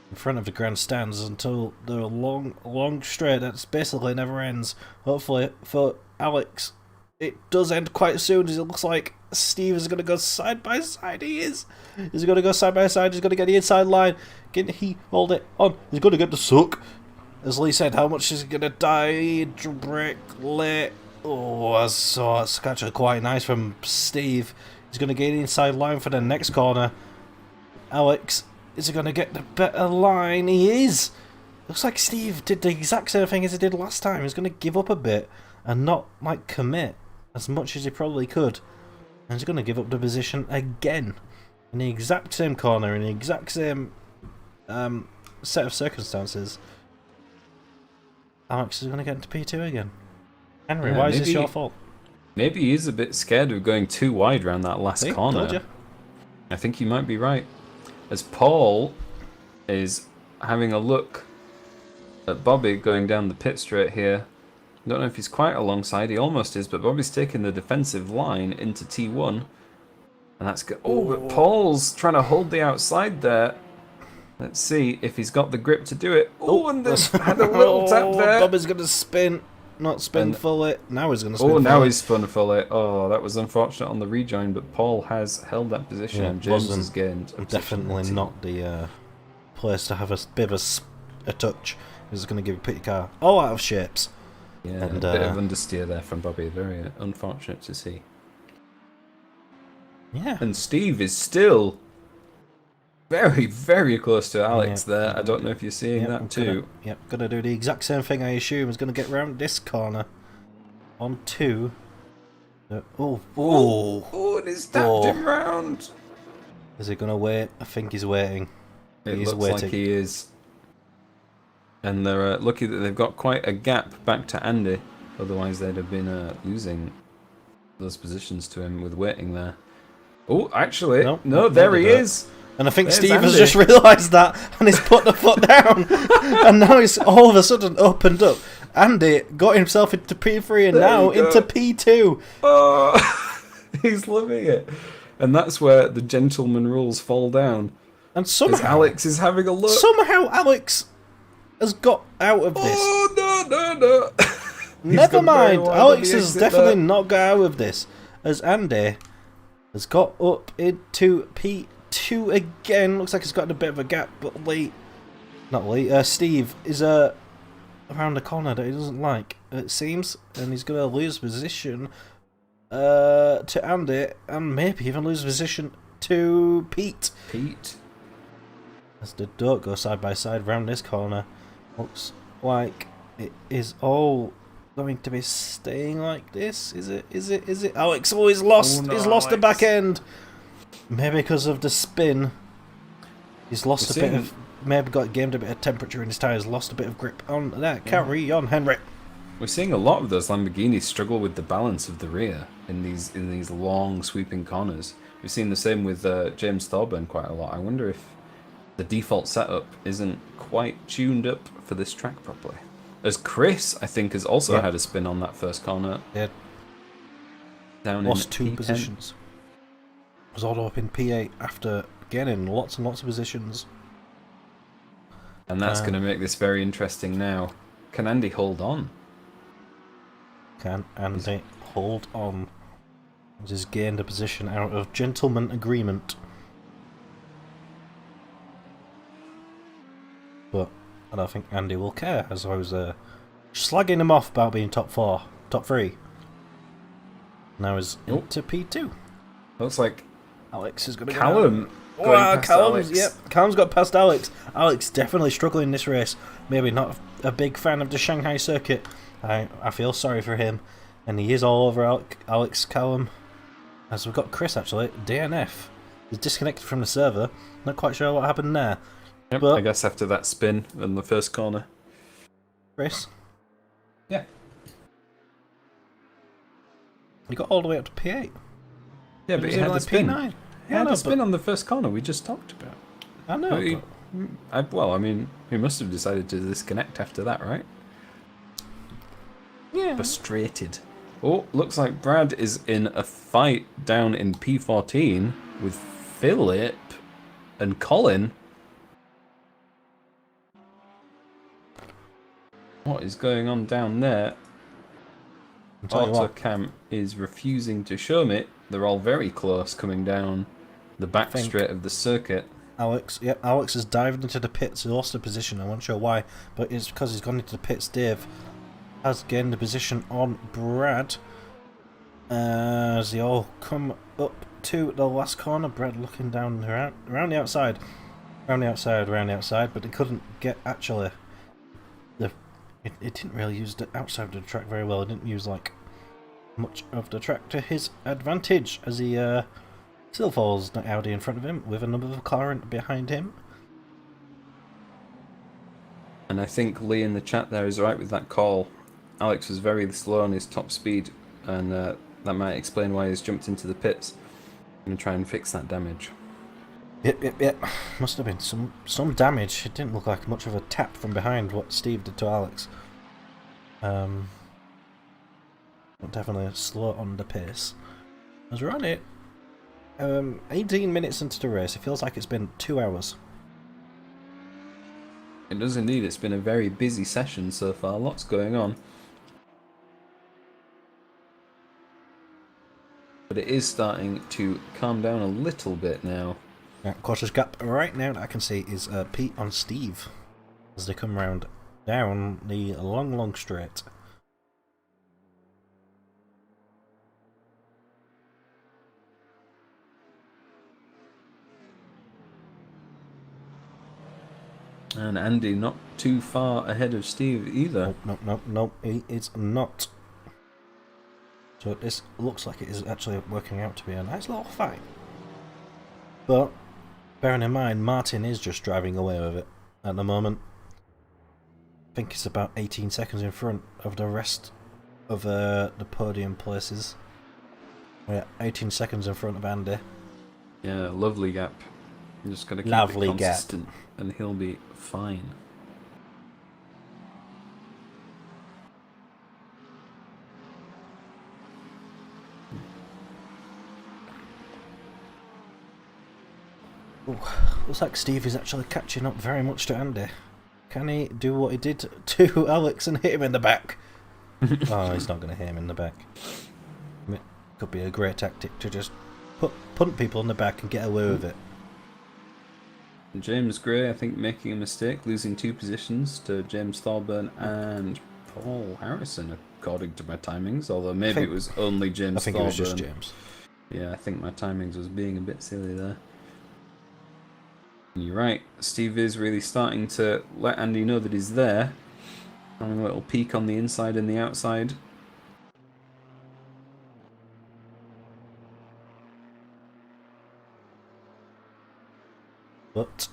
in front of the grandstands until the long, long straight that's basically never ends. Hopefully for Alex, it does end quite soon, as it looks like Steve is going to go side by side. He is. He's going to go side by side. He's going to get the inside line. Can he hold it on? He's going to get the suck. As Lee said, how much is he going to die? Brake late. Oh, that's actually quite nice from Steve. He's going to get the inside line for the next corner. Alex, is he going to get the better line? He is. Looks like Steve did the exact same thing as he did last time. He's going to give up a bit and not, like, commit as much as he probably could. And he's going to give up the position again. In the exact same corner, in the exact same set of circumstances. Alex is going to get into P2 again. Henry, why is this your fault? Maybe he's a bit scared of going too wide around that last corner. Told you. I think you might be right. As Paul is having a look at Bobby going down the pit straight here. Don't know if he's quite alongside. He almost is, but Bobby's taking the defensive line into T1. And that's good. Oh, but Paul's trying to hold the outside there. Let's see if he's got the grip to do it. Oh, and there's had a little tap there. Bobby's going to spin. Not spin fully. Now he's going to spin fully. Oh, now he's spun fully. Oh, that was unfortunate on the rejoin, but Paul has held that position and James has gained. Definitely not the place to have a bit of a touch. He's going to give you put your car all out of shapes. Yeah, and, a bit of understeer there from Bobby. Very unfortunate to see. Yeah. And Steve is still Very, very close to Alex Yeah, there. I don't know if you're seeing yep, that too. Gonna do the exact same thing. I assume is gonna get round this corner on 2. Oh, and he's tapped him round. Is he gonna wait? I think he's waiting. It He's looks waiting. like he is. And they're lucky that they've got quite a gap back to Andy. Otherwise, they'd have been losing those positions to him with waiting there. Oh, actually, no, there he is. And I think There's Steve Andy. has just realised that and he's put the foot down. And now he's all of a sudden opened up. Andy got himself into P3 and There now you go. into P2. Oh, he's loving it. And that's where the gentleman rules fall down. And As somehow Alex is having a look. Alex has got out of this. Oh, no. He's Never gone very mind. wide on Alex the has exit definitely there. not got out of this. As Andy has got up into P2 again. Looks like he's got a bit of a gap, but late. Not late. Steve is around the corner that he doesn't like, it seems. And he's going to lose position to Andy. And maybe even lose position to Pete. As the don't go side by side round this corner. Looks like it is all going to be staying like this. Is it? Alex always lost. Oh, no, He's lost the Alex. back end. Maybe because of the spin. He's lost a bit of. Maybe gained a bit of temperature in his tyres. Lost a bit of grip on that. Carry on, Henry. We're seeing a lot of those Lamborghinis struggle with the balance of the rear in these long sweeping corners. We've seen the same with James Thorburn quite a lot. I wonder if the default setup isn't quite tuned up for this track properly. As Chris, I think, has also had a spin on that first corner. Yeah. Down Lost in 2 P10. positions. Was all up in P8 after gaining lots and lots of positions. And that's going to make this very interesting now. Can Andy hold on? Can Andy hold on? He's gained a position out of gentleman agreement. But I don't think Andy will care, as I was slagging him off about being top 3. Now he's into P2. Looks like Alex is going to Callum. Wow, Callum's got past Alex. Alex definitely struggling in this race. Maybe not a big fan of the Shanghai circuit. I feel sorry for him. And he is all over Alex Callum. As we've got Chris actually, DNF. He's disconnected from the server. Not quite sure what happened there. Yep, But I guess after that spin in the first corner. Chris, Yeah. he got all the way up to P8. Yeah, but was he in had the like spin. P9. He had a spin on the first corner we just talked about. I know. Well, I mean, he must have decided to disconnect after that, right? Yeah. Frustrated. Oh, looks like Brad is in a fight down in P14 with Philip and Colin. What is going on down there? Autocam is refusing to show me. They're all very close coming down the back straight of the circuit. Alex has dived into the pits. He lost a position. I'm not sure why, but it's because he's gone into the pits. Dave has gained the position on Brad as they all come up to the last corner. Brad looking down around the outside, around the outside, but he couldn't get actually. It didn't really use the outside of the track very well. It didn't use like much of the track to his advantage as he still falls Audi in front of him with another car behind him. And I think Lee in the chat there is right with that call. Alex was very slow on his top speed, and that might explain why he's jumped into the pits. I'm going to try and fix that damage. Yep. Must have been some damage. It didn't look like much of a tap from behind what Steve did to Alex. Definitely slow on the pace. As we're on it, 18 minutes into the race, it feels like it's been 2 hours. It does indeed. It's been a very busy session so far. Lots going on. But it is starting to calm down a little bit now. Yeah, closest gap right now that I can see is Pete on Steve as they come round down the long straight. And Andy not too far ahead of Steve either. No, he is not. So this looks like it is actually working out to be a nice little fight. But, bearing in mind, Martin is just driving away with it at the moment. I think it's about 18 seconds in front of the rest of the podium places. Yeah, 18 seconds in front of Andy. Yeah, lovely gap. I'm just going to keep Lovely it consistent and he'll be fine. Ooh, looks like Steve is actually catching up very much to Andy. Can he do what he did to Alex and hit him in the back? Oh, he's not going to hit him in the back. It could be a great tactic to just punt people in the back and get away with it. James Gray, I think, making a mistake, losing 2 positions to James Thorburn and Paul Harrison, according to my timings. Although maybe it was only James Thorburn. I think it was just James. Yeah, I think my timings was being a bit silly there. And you're right, Steve is really starting to let Andy know that he's there. Having a little peek on the inside and the outside. But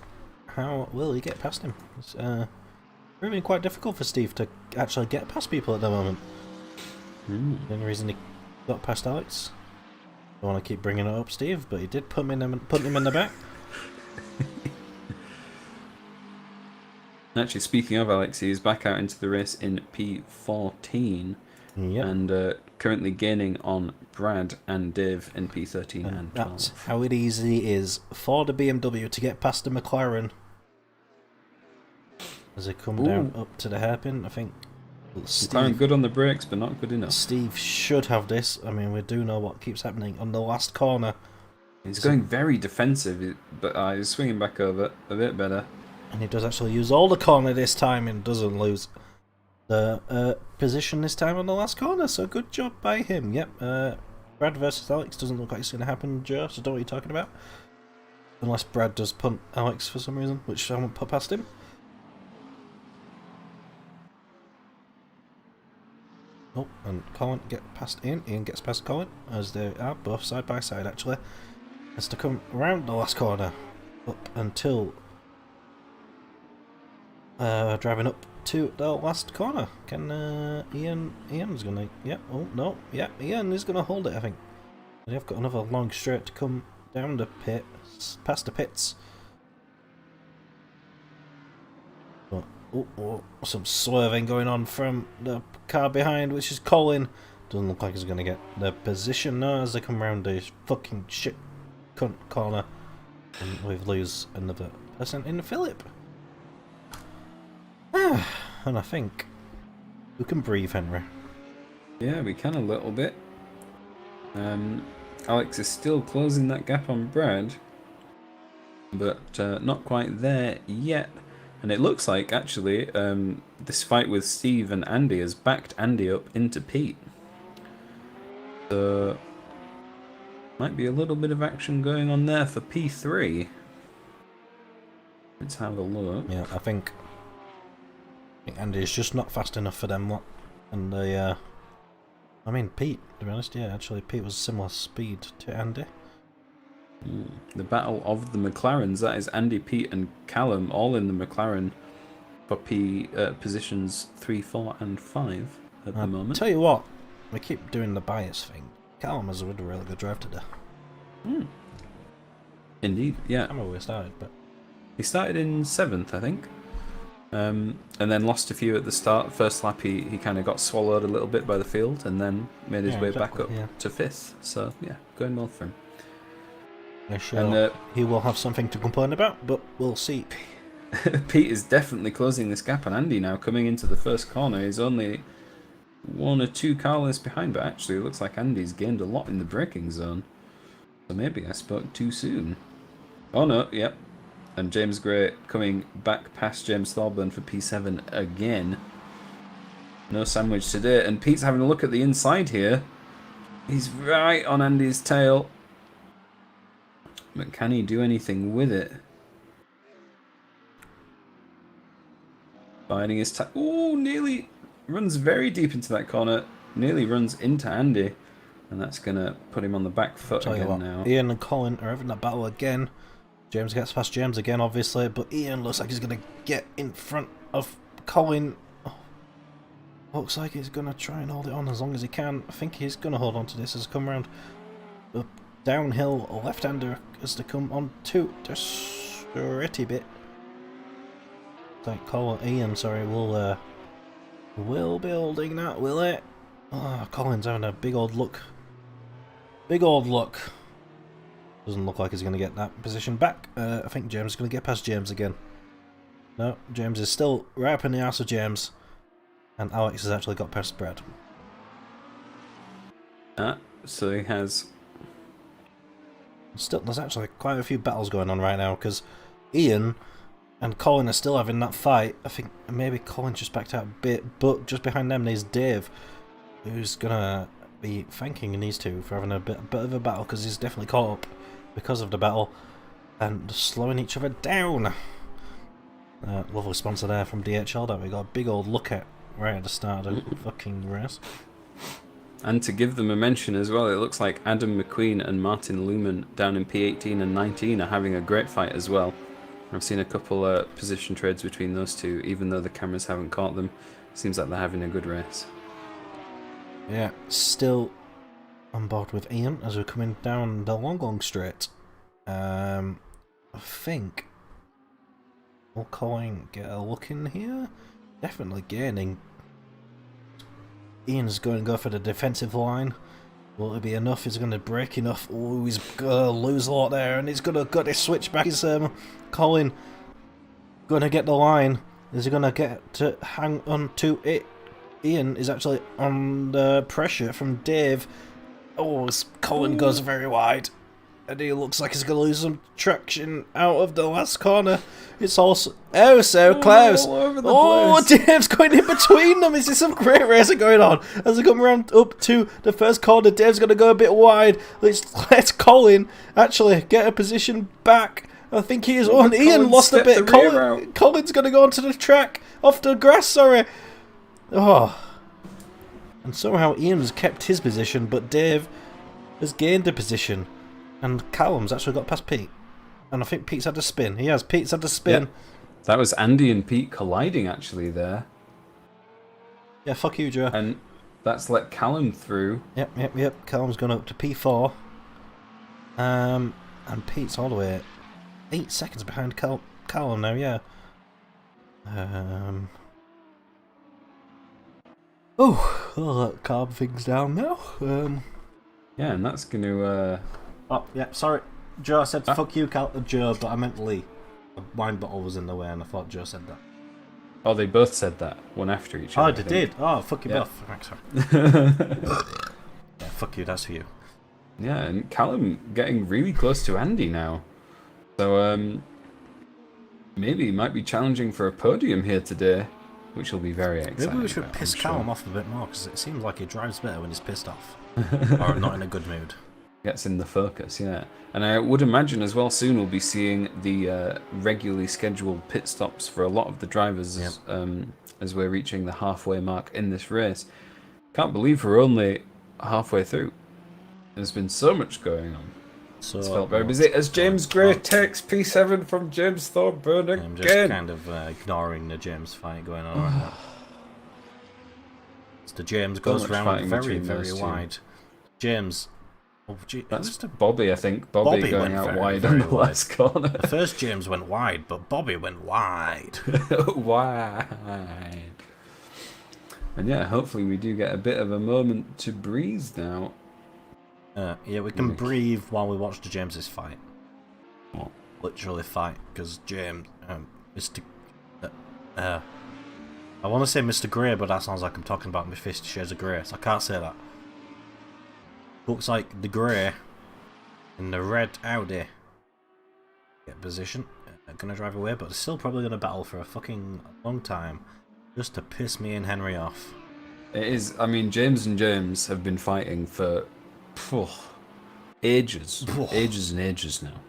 how will he get past him? It's proving quite difficult for Steve to actually get past people at the moment. The only reason he got past Alex. Don't want to keep bringing it up, Steve, but he did put him in the back. Actually, speaking of Alex, he is back out into the race in P14. Yep. And currently gaining on Brad and Dave in P13 and 12. That's how it easy is for the BMW to get past the McLaren. As they come down up to the hairpin, I think McLaren good on the brakes, but not good enough. Steve should have this. I mean, we do know what keeps happening on the last corner. He's going very defensive, but he's swinging back over a bit better. And he does actually use all the corner this time and doesn't lose the position this time on the last corner. So good job by him. Yep. Brad versus Alex doesn't look like it's going to happen, Joe. So don't know what you're talking about. Unless Brad does punt Alex for some reason, which I won't put past him. Oh, and Colin get past Ian. Ian gets past Colin, as they are both side by side actually. Has to come around the last corner up until driving up to the last corner. Can Ian's gonna, yeah, oh no, yeah, Ian is gonna hold it, I think. They've got another long straight to come down the pits, past the pits. But, some swerving going on from the car behind, which is Colin. Doesn't look like he's gonna get the position now as they come round the fucking shit cunt corner. And we lose another person in Philip. And I think we can breathe, Henry. Yeah, we can a little bit. Alex is still closing that gap on Brad, but not quite there yet. And it looks like, actually, this fight with Steve and Andy has backed Andy up into Pete. So, might be a little bit of action going on there for P3. Let's have a look. Yeah, I think Andy's just not fast enough for them lot. And I mean, Pete, to be honest, yeah, actually, Pete was similar speed to Andy. The battle of the McLarens, that is Andy, Pete and Callum, all in the McLaren for positions 3, 4 and 5 at the moment. Tell you what, we keep doing the bias thing. Callum has a really good drive today. Indeed, yeah. I don't know where we started, but he started in 7th, I think. And then lost a few at the start. First lap he kind of got swallowed a little bit by the field and then made his way back up to 5th. So yeah, going well for him. I'm sure he will have something to complain about, but we'll see. Pete is definitely closing this gap on Andy now, coming into the first corner. He's only 1 or 2 car lengths behind, but actually it looks like Andy's gained a lot in the braking zone. So maybe I spoke too soon. Oh no, yep. And James Gray coming back past James Thorburn for P7 again. No sandwich today. And Pete's having a look at the inside here. He's right on Andy's tail. But can he do anything with it? Biding his time. Oh, nearly runs very deep into that corner. Nearly runs into Andy. And that's going to put him on the back foot Tell you again what, now. Ian and Colin are having that battle again. James gets past James again, obviously, but Ian looks like he's going to get in front of Colin. Oh, looks like he's going to try and hold it on as long as he can. I think he's going to hold on to this as I come around the downhill left-hander as to come on to the stretty bit. Like Ian, sorry, will be holding that, will it? Oh, Colin's having a big old look. Big old look. Doesn't look like he's going to get that position back. I think James is going to get past James again. No, James is still right up in the arse of James. And Alex has actually got past Brad. So he has... Still, there's actually quite a few battles going on right now, because Ian and Colin are still having that fight. I think maybe Colin just backed out a bit, but just behind them there's Dave, who's going to be thanking these two for having a bit of a battle, because he's definitely caught up because of the battle and slowing each other down. Lovely sponsor there from DHL that we got a big old look at right at the start of the fucking race. And to give them a mention as well, it looks like Adam McQueen and Martin Lumen down in P18 and 19 are having a great fight as well. I've seen a couple position trades between those two, even though the cameras haven't caught them. Seems like they're having a good race. Yeah, still on board with Ian as we're coming down the long straight. I think will Colin get a look in here? Definitely gaining. Ian's going to go for the defensive line. Will it be enough? He's going to break enough. Oh, he's going to lose a lot there, and he's going to got to switch back. Is Colin going to get the line? Is he going to get to hang on to it? Ian is actually under pressure from Dave. Oh, Colin goes very wide. And he looks like he's going to lose some traction out of the last corner. It's also... Oh, so close. All over the place. Dave's going in between them. Is there some great racing going on? As they come around up to the first corner, Dave's going to go a bit wide. Let's Colin actually get a position back. I think he is... Oh, and Ian lost a bit. Colin's going to go onto the track. Off the grass, sorry. Oh. And somehow Ian's kept his position, but Dave has gained a position. And Callum's actually got past Pete. And I think Pete's had a spin. He has. Pete's had a spin. Yeah. That was Andy and Pete colliding actually there. Yeah, fuck you, Joe. And that's let Callum through. Yep. Callum's gone up to P4. And Pete's all the way 8 seconds behind Callum now, yeah. I'll calm things down now. Yeah, and that's going to... Oh, yeah, sorry. Joe said fuck you, Joe, but I meant Lee. The wine bottle was in the way and I thought Joe said that. Oh, they both said that, one after each other. Oh, they did? Oh, fuck you both. Thanks, yeah, fuck you, that's for you. Yeah, and Callum getting really close to Andy now. So, maybe he might be challenging for a podium here today, which will be very exciting. Maybe we should piss Callum off a bit more, because it seems like he drives better when he's pissed off. Or not in a good mood. Gets in the focus, yeah. And I would imagine as well soon we'll be seeing the regularly scheduled pit stops for a lot of the drivers as we're reaching the halfway mark in this race. Can't believe we're only halfway through. There's been so much going on. So it's felt very busy as James Gray takes P7 from James Thorburn again. I'm just kind of ignoring the James fight going on right now. The James goes round very, very wide. James... Oh, that's Bobby, I think. Bobby going out wide on the last corner. The first James went wide, but Bobby went wide. Wide. And yeah, hopefully we do get a bit of a moment to breathe now. Yeah, we can breathe while we watch the James's fight. What? Literally fight, because James, Mr. I want to say Mr. Grey, but that sounds like I'm talking about my 50 Shades of Grey, so I can't say that. Looks like the Grey in the red Audi get position. Gonna drive away, but they're still probably gonna battle for a fucking long time just to piss me and Henry off. It is. I mean, James and James have been fighting for ages, ages and ages now.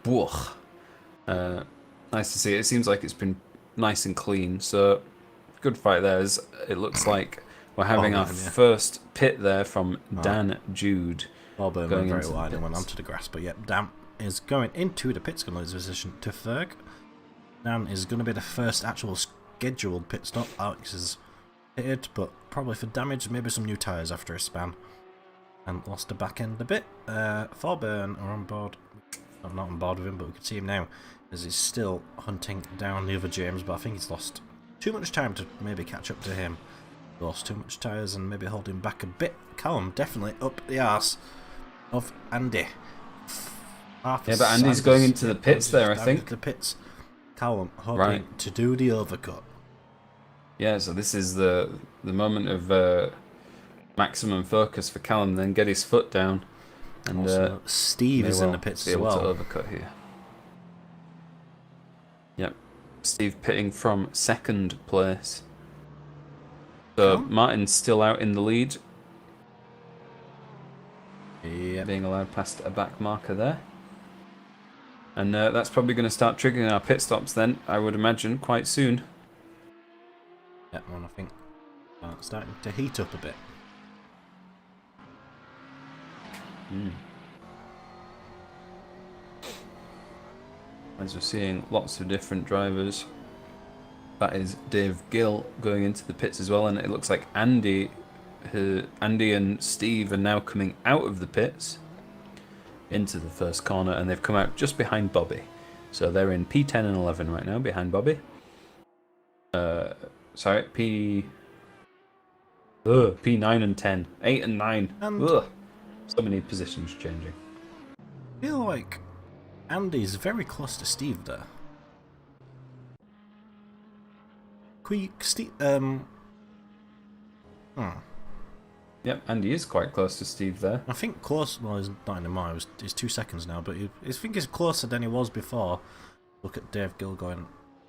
Nice to see. It seems like it's been nice and clean. So good fight there. It looks like we're having our man, yeah. first pit there from Dan Jude. Auburn going went very into the wide and went pits. onto the grass, but yep, Dan is going into the pits, going to lose position to Ferg. Dan is going to be the first actual scheduled pit stop. Alex is pitted, but probably for damage, maybe some new tyres after a span. And lost the back end a bit. Thorburn are on board. I'm not on board with him, but we can see him now as he's still hunting down the other James, but I think he's lost too much time to maybe catch up to him. Lost too much tyres and maybe hold him back a bit. Callum definitely up the arse of Andy. Yeah, but Andy's going into the pits there, I think. The pits. Callum hoping Right. to do the overcut. Yeah, so this is the moment of maximum focus for Callum. Then get his foot down, and Also, Steve is in the pits be as able well. to overcut here. Yep, Steve pitting from second place. So Martin's still out in the lead, Yep. being allowed past a back marker there. And that's probably going to start triggering our pit stops then, I would imagine, quite soon. Yep, and I think starting to heat up a bit. As we're seeing lots of different drivers. That is Dave Gill going into the pits as well, and it looks like Andy and Steve are now coming out of the pits into the first corner, and they've come out just behind Bobby. So they're in P10 and 11 right now, behind Bobby. Sorry, P9 and 10. 8 and 9. And Ugh. So many positions changing. I feel like Andy's very close to Steve there. Steve, Yep, Andy is quite close to Steve there. I think close, well, he's not anymore, he's 2 seconds now, but I think he's closer than he was before. Look at Dave Gill going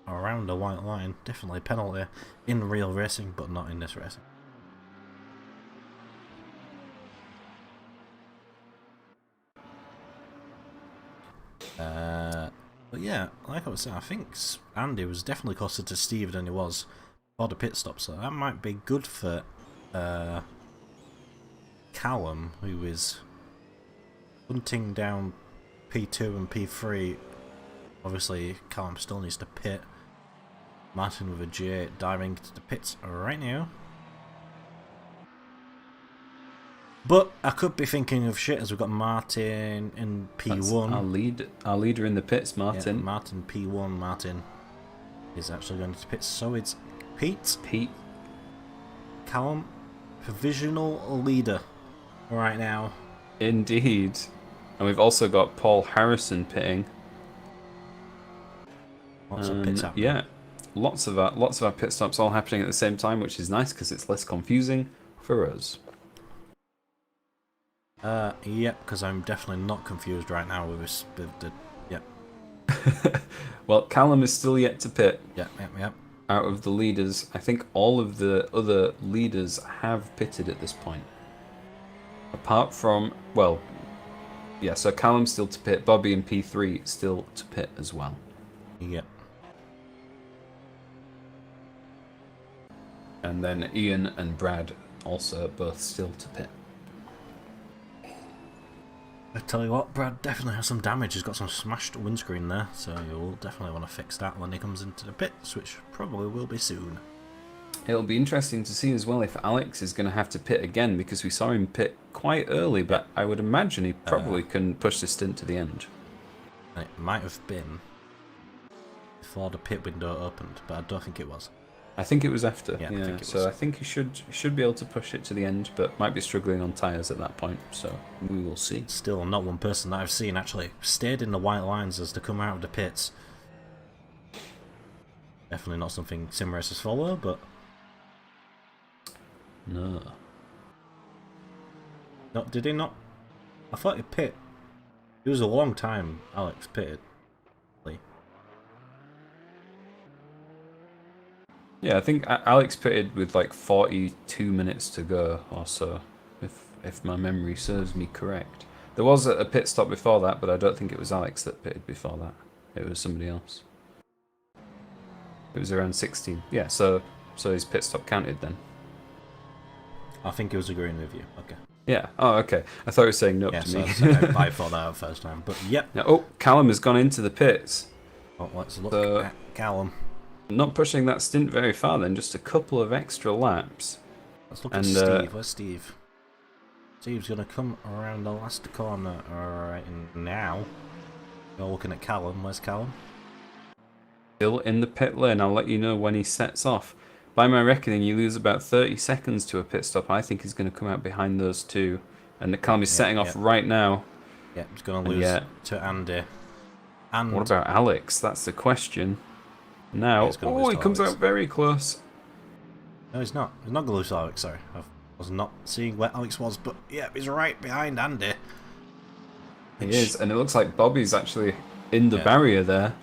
around the white line. Definitely a penalty in real racing, but not in this racing. But yeah, like I was saying, I think Andy was definitely closer to Steve than he was for the pit stop, so that might be good for Callum, who is hunting down P2 and P3. Obviously, Callum still needs to pit. Martin with a J diving to the pits right now. But I could be thinking of shit as we've got Martin in P1. That's our leader in the pits, Martin. Yeah, Martin P1. Martin is actually going to pits. So it's Pete. Callum, provisional leader right now. Indeed. And we've also got Paul Harrison pitting. Lots of pits happening. Yeah, lots of our pit stops all happening at the same time, which is nice because it's less confusing for us. Yep, because I'm definitely not confused right now with this. Yep. Well, Callum is still yet to pit. Yep. Out of the leaders, I think all of the other leaders have pitted at this point. Apart from, well, yeah, so Callum's still to pit, Bobby and P3 still to pit as well. Yep. And then Ian and Brad also both still to pit. I tell you what, Brad definitely has some damage. He's got some smashed windscreen there, so you'll definitely want to fix that when he comes into the pits, which probably will be soon. It'll be interesting to see as well if Alex is going to have to pit again, because we saw him pit quite early, but I would imagine he probably can push the stint to the end. And it might have been before the pit window opened, but I don't think it was. I think it was after. Yeah, I think it so was. I think he should be able to push it to the end, but might be struggling on tyres at that point. So we will see. Still, not one person that I've seen actually stayed in the white lines as they come out of the pits. Definitely not something sim racers follow, but No. did he not? I thought he pit. It was a long time Alex pitted. Yeah, I think Alex pitted with like 42 minutes to go or so, if my memory serves me correct. There was a pit stop before that, but I don't think it was Alex that pitted before that. It was somebody else. It was around 16. Yeah, so So his pit stop counted then? I think he was agreeing with you. Okay. Yeah. Oh, okay. I thought he was saying no Yeah, to so, me. I thought that out first time. But yep. Now, oh, Callum has gone into the pits. Well, let's look So- at Callum. Not pushing that stint very far then, just a couple of extra laps. Let's look at And, Steve. Where's Steve? Steve's going to come around the last corner right now. We're looking at Callum. Where's Callum? Still in the pit lane. I'll let you know when he sets off. By my reckoning, you lose about 30 seconds to a pit stop. I think he's going to come out behind those two. And Callum is setting off right now. Yeah, he's going to lose to Andy. And What about Alex? That's the question. Now, he's gonna lose he to comes Alex. out very close. No, he's not. He's not going to lose to Alex, sorry. I was not seeing where Alex was, but yeah, he's right behind Andy. He is, and it looks like Bobby's actually in the barrier there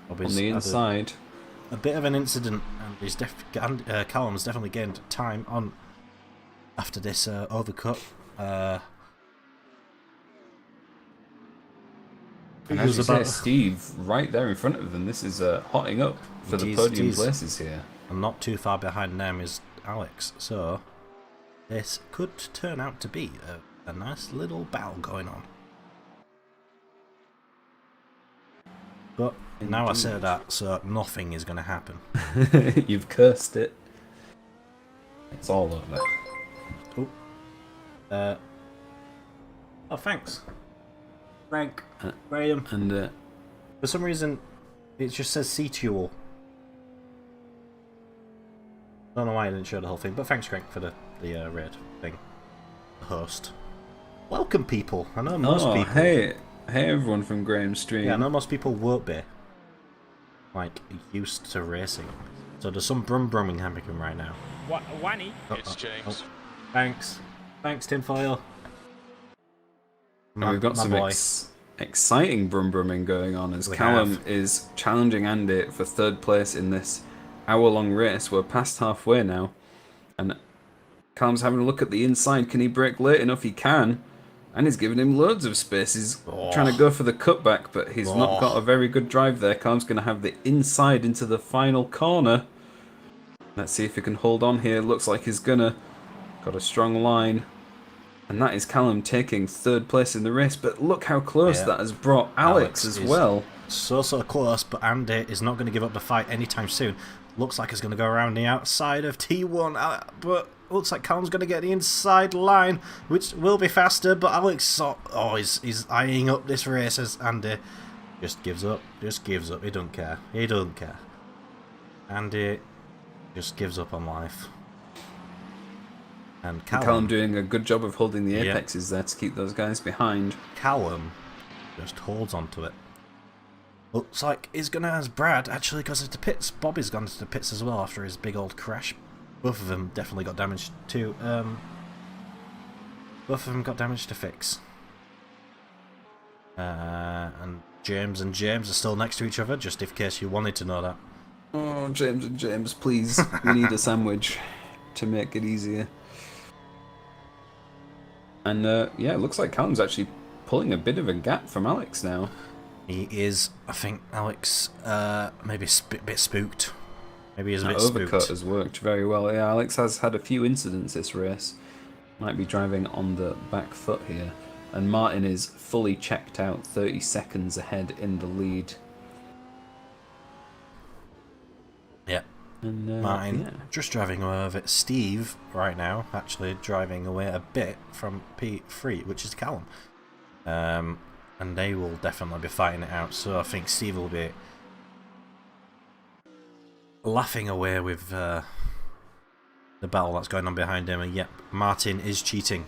Bobby's on the had inside. A bit of an incident, and Callum's definitely gained time on after this overcut. And as you say, Steve right there in front of them. This is hotting up for the podium places here. And not too far behind them is Alex, so this could turn out to be a nice little battle going on. But now I say that, so nothing is going to happen. You've cursed it. It's all over. Oh, thanks. Frank, Graham. And For some reason, it just says C-Tuel. I don't know why I didn't show the whole thing, but thanks, Frank, for the red thing. The host. Welcome, people. I know most people. Hey everyone from Graham's stream. Yeah, I know most people won't be like used to racing, so there's some brumming happening right now. Wanny. It's James. Thanks, tinfoil. And we've got some exciting brumming going on as Callum is challenging Andy for third place in this hour-long race. We're past halfway now, and Callum's having a look at the inside. Can he brake late enough? He can, and he's giving him loads of space. He's trying to go for the cutback, but he's not got a very good drive there. Callum's going to have the inside into the final corner. Let's see if he can hold on here. Looks like he's gonna. Got a strong line. And that is Callum taking third place in the race, but look how close that has brought Alex as well. So close, but Andy is not going to give up the fight anytime soon. Looks like he's going to go around the outside of T1, but looks like Callum's going to get the inside line, which will be faster, but Alex, he's eyeing up this race as Andy just gives up, he don't care, Andy just gives up on life. And Callum doing a good job of holding the apexes there to keep those guys behind. Callum just holds on to it. Looks like he's going to ask Brad actually goes into the pits. Bobby's gone into the pits as well after his big old crash. Both of them definitely got damaged too. Both of them got damage to fix. And James are still next to each other, just in case you wanted to know that. Oh, James and James, please. We need a sandwich to make it easier. And yeah, it looks like Callum's actually pulling a bit of a gap from Alex now. He is. I think Alex maybe a bit spooked. Maybe he's a bit overcut spooked. has worked very well. Yeah, Alex has had a few incidents this race. Might be driving on the back foot here. And Martin is fully checked out, 30 seconds ahead in the lead. Yeah. And, Martin just driving away with it. Steve right now actually driving away a bit from P3, which is Callum. And they will definitely be fighting it out. So I think Steve will be laughing away with the battle that's going on behind him. And yep, Martin is cheating.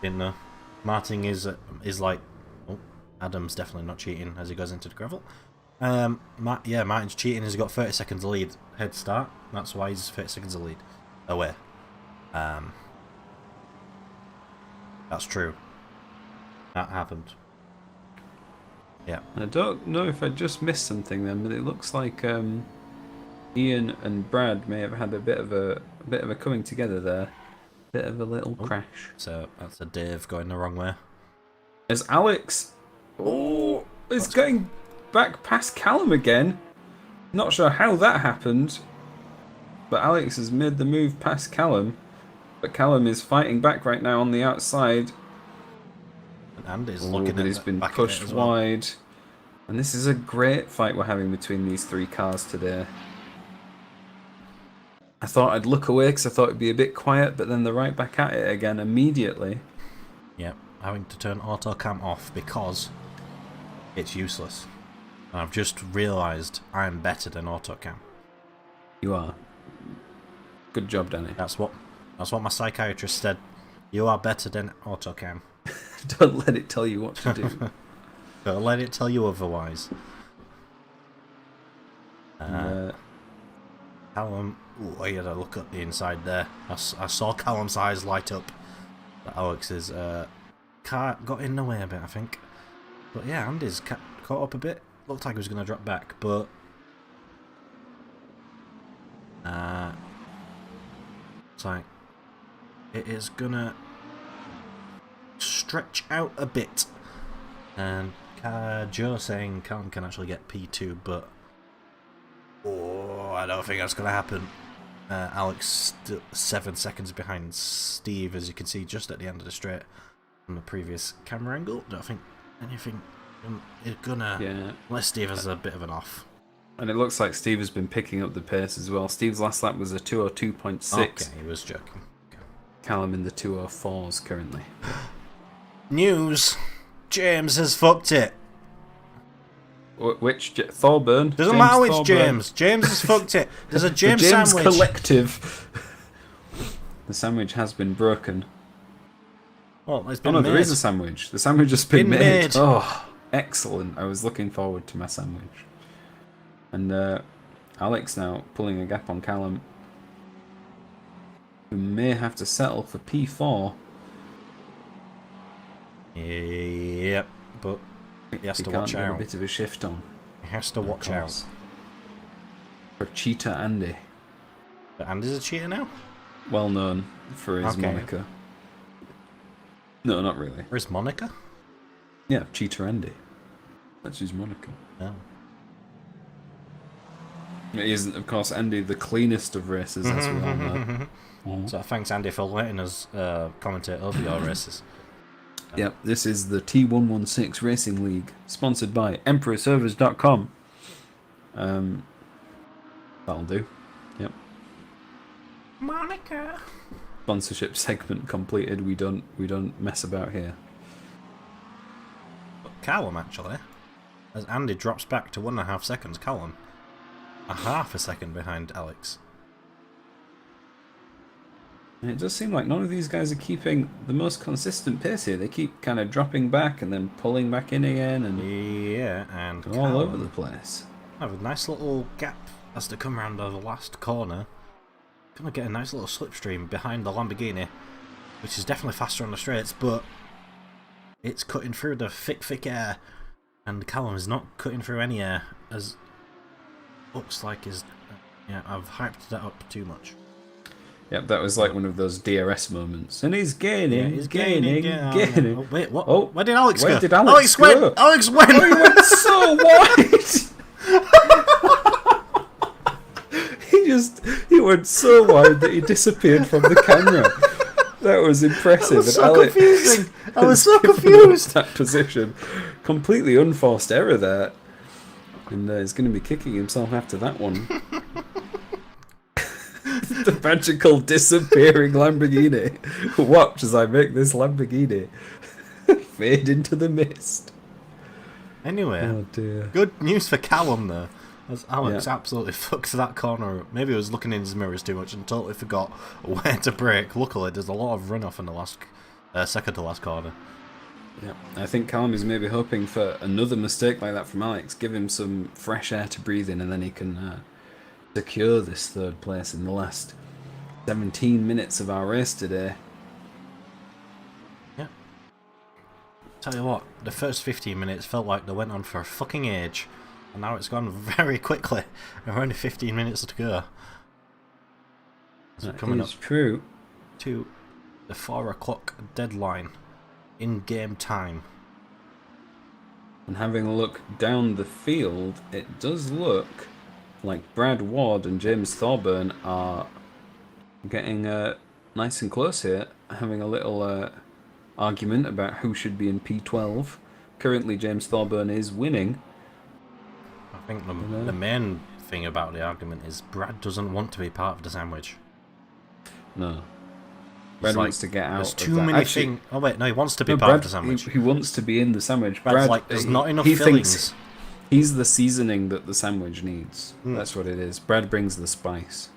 Didn't know. Martin is like, Adam's definitely not cheating as he goes into the gravel. Yeah, Martin's cheating. He's got 30 seconds lead head start. That's why he's 30 seconds lead away. That's true. That happened. Yeah. I don't know if I just missed something then, but it looks like Ian and Brad may have had a bit of a coming together there. Bit of a little crash. So that's a Dave going the wrong way. As Alex is going back past Callum again. Not sure how that happened. but Alex has made the move past Callum. But Callum is fighting back right now on the outside. And Andy's Ooh, looking but at he's the been back of pushed it as well. wide. And this is a great fight we're having between these three cars today. I thought I'd look away because I thought it'd be a bit quiet, but then they're right back at it again immediately. Yep, having to turn auto cam off because it's useless. And I've just realised I'm better than auto cam. You are. Good job, Danny. That's what my psychiatrist said. You are better than auto cam. Don't let it tell you what to do. Don't let it tell you otherwise. Callum, ooh, I had a look at the inside there. I saw Callum's eyes light up. But Alex's car got in the way a bit, I think. But yeah, Andy's caught up a bit. Looked like he was going to drop back, but it's like it is gonna stretch out a bit. And Joe saying Callum can actually get P2, but I don't think that's gonna happen. Alex 7 seconds behind Steve, as you can see just at the end of the straight from the previous camera angle. Don't think anything is gonna, unless Steve has a bit of an off. And it looks like Steve has been picking up the pace as well. Steve's last lap was a 2:02.6. Okay, he was joking. Okay. Callum in the 2:04s currently. News: James has fucked it. Which Thorburn? Doesn't James matter which Thorburn. James. James has fucked it. There's a James, the James sandwich. Collective. The sandwich has been broken. Well, it's been Oh no, made. there is a sandwich. The sandwich has been Been made. made. Oh, excellent. I was looking forward to my sandwich. And Alex now pulling a gap on Callum, who may have to settle for P4. Yep, but he has to watch Get a out. bit of a shift on. He has to watch out. For Cheetah Andy, But Andy's a cheater now? well known for his Okay. moniker. No, not really. Where's Monica? Yeah, Cheetah Andy. That's his moniker. No. He isn't, of course, Andy the cleanest of racers, as we all know. So thanks, Andy, for letting us commentate over your races. Yep, this is the T116 Racing League, sponsored by EmperorServers.com. That'll do. Yep. Monica. Sponsorship segment completed. We don't mess about here. But Callum, actually, as Andy drops back to 1.5 seconds, Callum, a half a second behind Alex. And it does seem like none of these guys are keeping the most consistent pace here. They keep kind of dropping back and then pulling back in again, and Yeah, and they're all over Callum the place. have a nice little gap as they come around the last corner. Gonna get a nice little slipstream behind the Lamborghini, which is definitely faster on the straights, but it's cutting through the thick air, and Callum is not cutting through any air, as looks like is. Yeah, I've hyped that up too much. Yep, that was like one of those DRS moments. And he's gaining, Yeah, he's gaining. Oh, wait, what? Oh, Where did Alex where go? did Alex go? went! Alex went! Oh, he went so wide! He went so wide that he disappeared from the camera. That was impressive. That was so and Alex confusing. I was so has given up confused. That position. Completely unforced error there. And he's going to be kicking himself after that one. The magical disappearing Lamborghini. Watch as I make this Lamborghini fade into the mist. Anyway, Oh dear. good news for Callum there, as Alex absolutely fucked that corner. Maybe he was looking in his mirrors too much and totally forgot where to brake. Luckily, there's a lot of runoff in the last second to last corner. Yeah, I think Callum is maybe hoping for another mistake like that from Alex. Give him some fresh air to breathe in, and then he can secure this third place in the last 17 minutes of our race today. Yeah. Tell you what, the first 15 minutes felt like they went on for a fucking age, and now it's gone very quickly. There are only 15 minutes to go. So That coming up is true. to the 4 o'clock deadline in game time. And having a look down the field, it does look like Brad Ward and James Thorburn are getting nice and close here, having a little argument about who should be in P12. Currently, James Thorburn is winning. I think the main thing about the argument is Brad doesn't want to be part of the sandwich. No. Brad wants to get out. There's too many things. Oh wait, no, he wants to be part of the sandwich. He wants to be in the sandwich. Brad's like, there's not enough fillings. He's the seasoning that the sandwich needs. That's what it is. Brad brings the spice.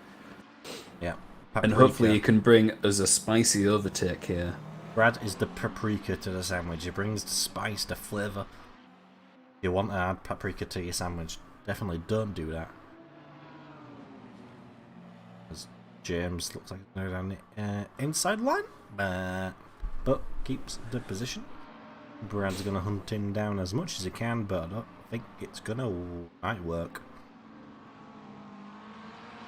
Yeah. And hopefully he can bring us a spicy overtake here. Brad is the paprika to the sandwich. He brings the spice, the flavour. You want to add paprika to your sandwich, definitely don't do that. As James looks like he's now down the inside line, but keeps the position. Brad's going to hunt him down as much as he can, but I don't think it's going to might work.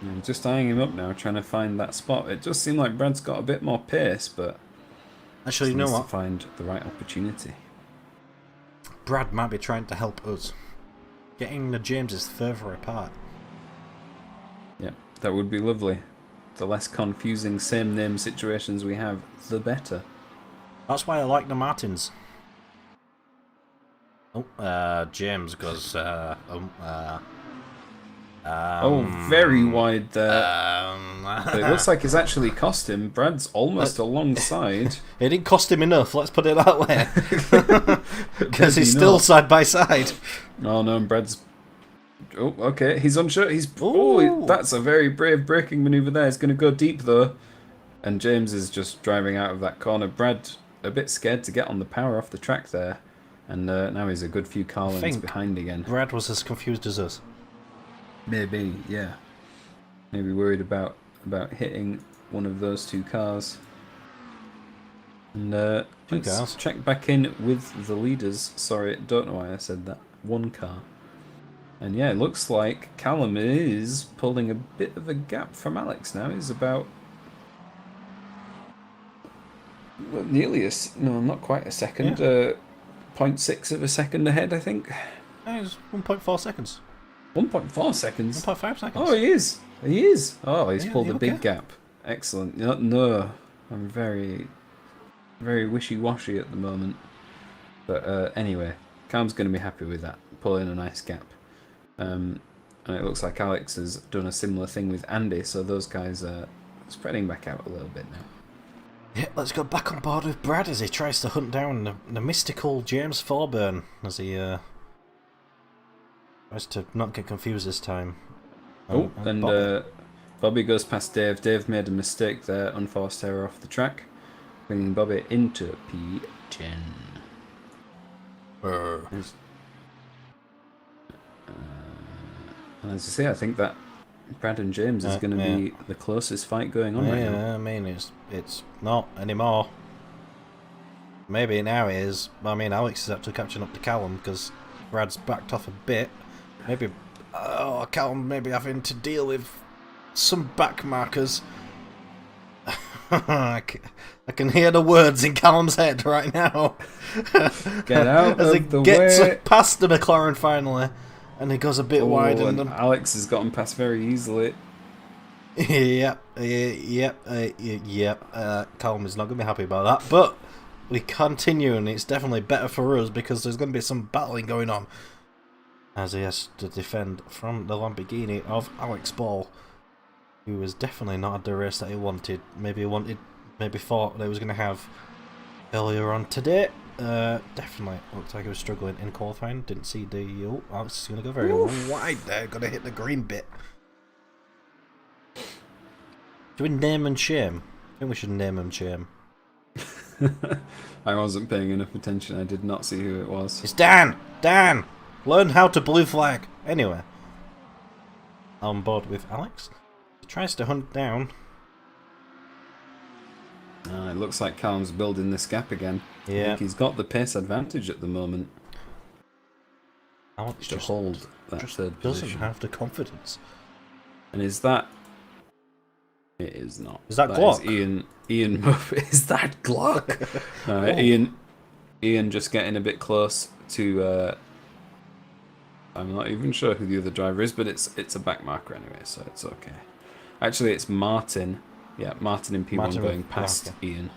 I'm just eyeing him up now, trying to find that spot. It does seem like Brad's got a bit more pace, but actually, you know what? To find the right opportunity. Brad might be trying to help us. Getting the Jameses further apart. Yeah, that would be lovely. The less confusing same name situations we have, the better. That's why I like the Martins. Oh, James goes, very wide there. It looks like it's actually cost him. Brad's almost alongside. It didn't cost him enough, let's put it that way. Because he's still side by side. Oh no, and Brad's... Oh, okay, he's unsure. That's a very brave braking manoeuvre there. He's going to go deep though. And James is just driving out of that corner. Brad, a bit scared to get on the power off the track there. And now he's a good few car lengths behind again. Brad was as confused as us. Maybe, yeah. Maybe worried about hitting one of those two cars. And let's check back in with the leaders. Sorry, don't know why I said that. One car. And yeah, it looks like Callum is pulling a bit of a gap from Alex now. He's about... well, nearly no, not quite a second. Yeah. 0.6 of a second ahead, I think. It's 1.4 seconds. 1.4 seconds? 1.5 seconds. Oh, he is. He is. Oh, he's pulled a big gap. Excellent. No, I'm very, very wishy-washy at the moment. But anyway, Cam's going to be happy with that. Pulling a nice gap. And it looks like Alex has done a similar thing with Andy, so those guys are spreading back out a little bit now. Yeah, let's go back on board with Brad as he tries to hunt down the mystical James Thorburn as he tries to not get confused this time. And Bobby goes past Dave. Dave made a mistake there, unforced error off the track, bringing Bobby into P10. And as I say, I think that Brad and James is going to be the closest fight going on right now. Yeah, I mean, it's not anymore. Maybe now it is. I mean, Alex is actually catching up to Callum because Brad's backed off a bit. Maybe, Callum maybe having to deal with some back markers. I can hear the words in Callum's head right now. Get out as of the way. As he gets way. past the McLaren finally. And he goes a bit wide, and Alex has gotten past very easily. Yep. Callum is not going to be happy about that, but we continue, and it's definitely better for us because there's going to be some battling going on as he has to defend from the Lamborghini of Alex Ball, who was definitely not had the race that he wanted. Maybe thought that he was going to have earlier on today. Definitely looked like he was struggling in qualifying. Didn't see the... Alex is going to go very wide there. Going to hit the green bit. Do we name and shame? I think we should name and shame. I wasn't paying enough attention. I did not see who it was. It's Dan! Dan! Learn how to blue flag. Anyway. On board with Alex. He tries to hunt down. It looks like Callum's building this gap again. Yeah. I think he's got the pace advantage at the moment. Alex to hold that third position. Doesn't have the confidence. And is that... It is not. Is that Glock? Is Ian Murphy. Is that Glock? Ian just getting a bit close to I'm not even sure who the other driver is, but it's a back marker anyway, so it's okay. Actually, it's Martin. Yeah, Martin in P1 Martin going with- past okay. Ian.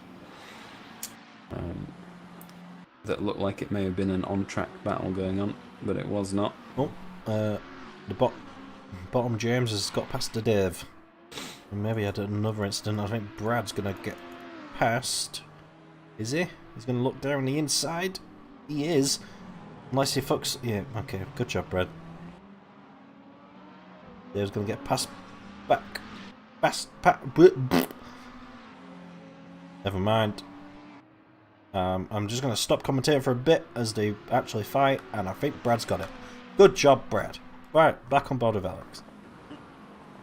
That looked like it may have been an on-track battle going on, but it was not. Oh, the bottom James has got past the Dave. And maybe had another incident. I think Brad's gonna get past. Is he? He's gonna look down the inside. He is. Unless he fucks. Yeah, okay. Good job, Brad. Dave's gonna get past. Back. Past. Never mind. I'm just gonna stop commentating for a bit as they actually fight, and I think Brad's got it. Good job, Brad. Right, back on board with Alex.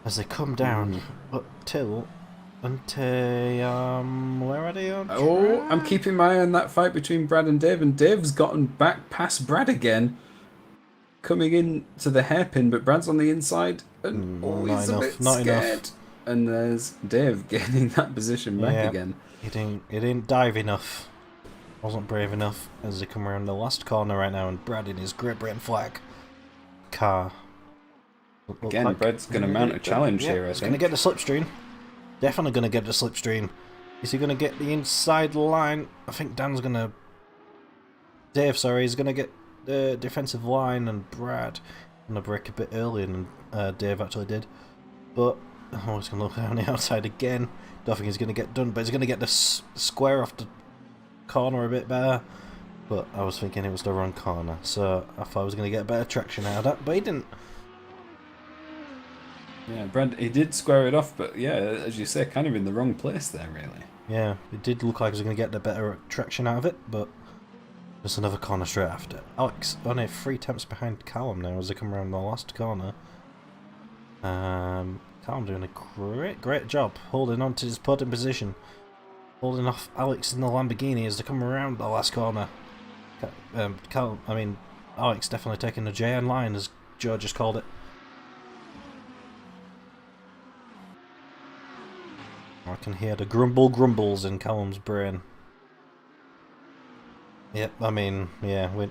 As they come down until where are they on? Oh, I'm keeping my eye on that fight between Brad and Dave, and Dave's gotten back past Brad again, coming in to the hairpin, but Brad's on the inside, and he's a bit scared. And there's Dave getting that position back again. He didn't dive enough. Wasn't brave enough as they come around the last corner right now, and Brad in his Great Britain flag car. Again, Brad's going to mount a challenge here, I He's think. going to get the slipstream. Definitely going to get the slipstream. Is he going to get the inside line? I think Dan's going to... Dave, sorry, he's going to get the defensive line, and Brad going to break a bit earlier than Dave actually did. But, oh, he's going to look down the outside again. Don't think he's going to get done, but he's going to get the square off the corner a bit better. But I was thinking it was the wrong corner, so I thought I was going to get better traction out of that, but he didn't. Yeah, Brad, he did square it off, but yeah, as you say, kind of in the wrong place there, really. Yeah, it did look like he was going to get the better traction out of it, but just another corner straight after. Alex only 3 attempts behind Callum now as they come around the last corner. Callum doing a great job holding on to his podium position, holding off Alex in the Lamborghini as they come around the last corner. Alex definitely taking the JN line, as Joe just called it. I can hear the grumbles in Callum's brain. Yep, I mean, yeah, we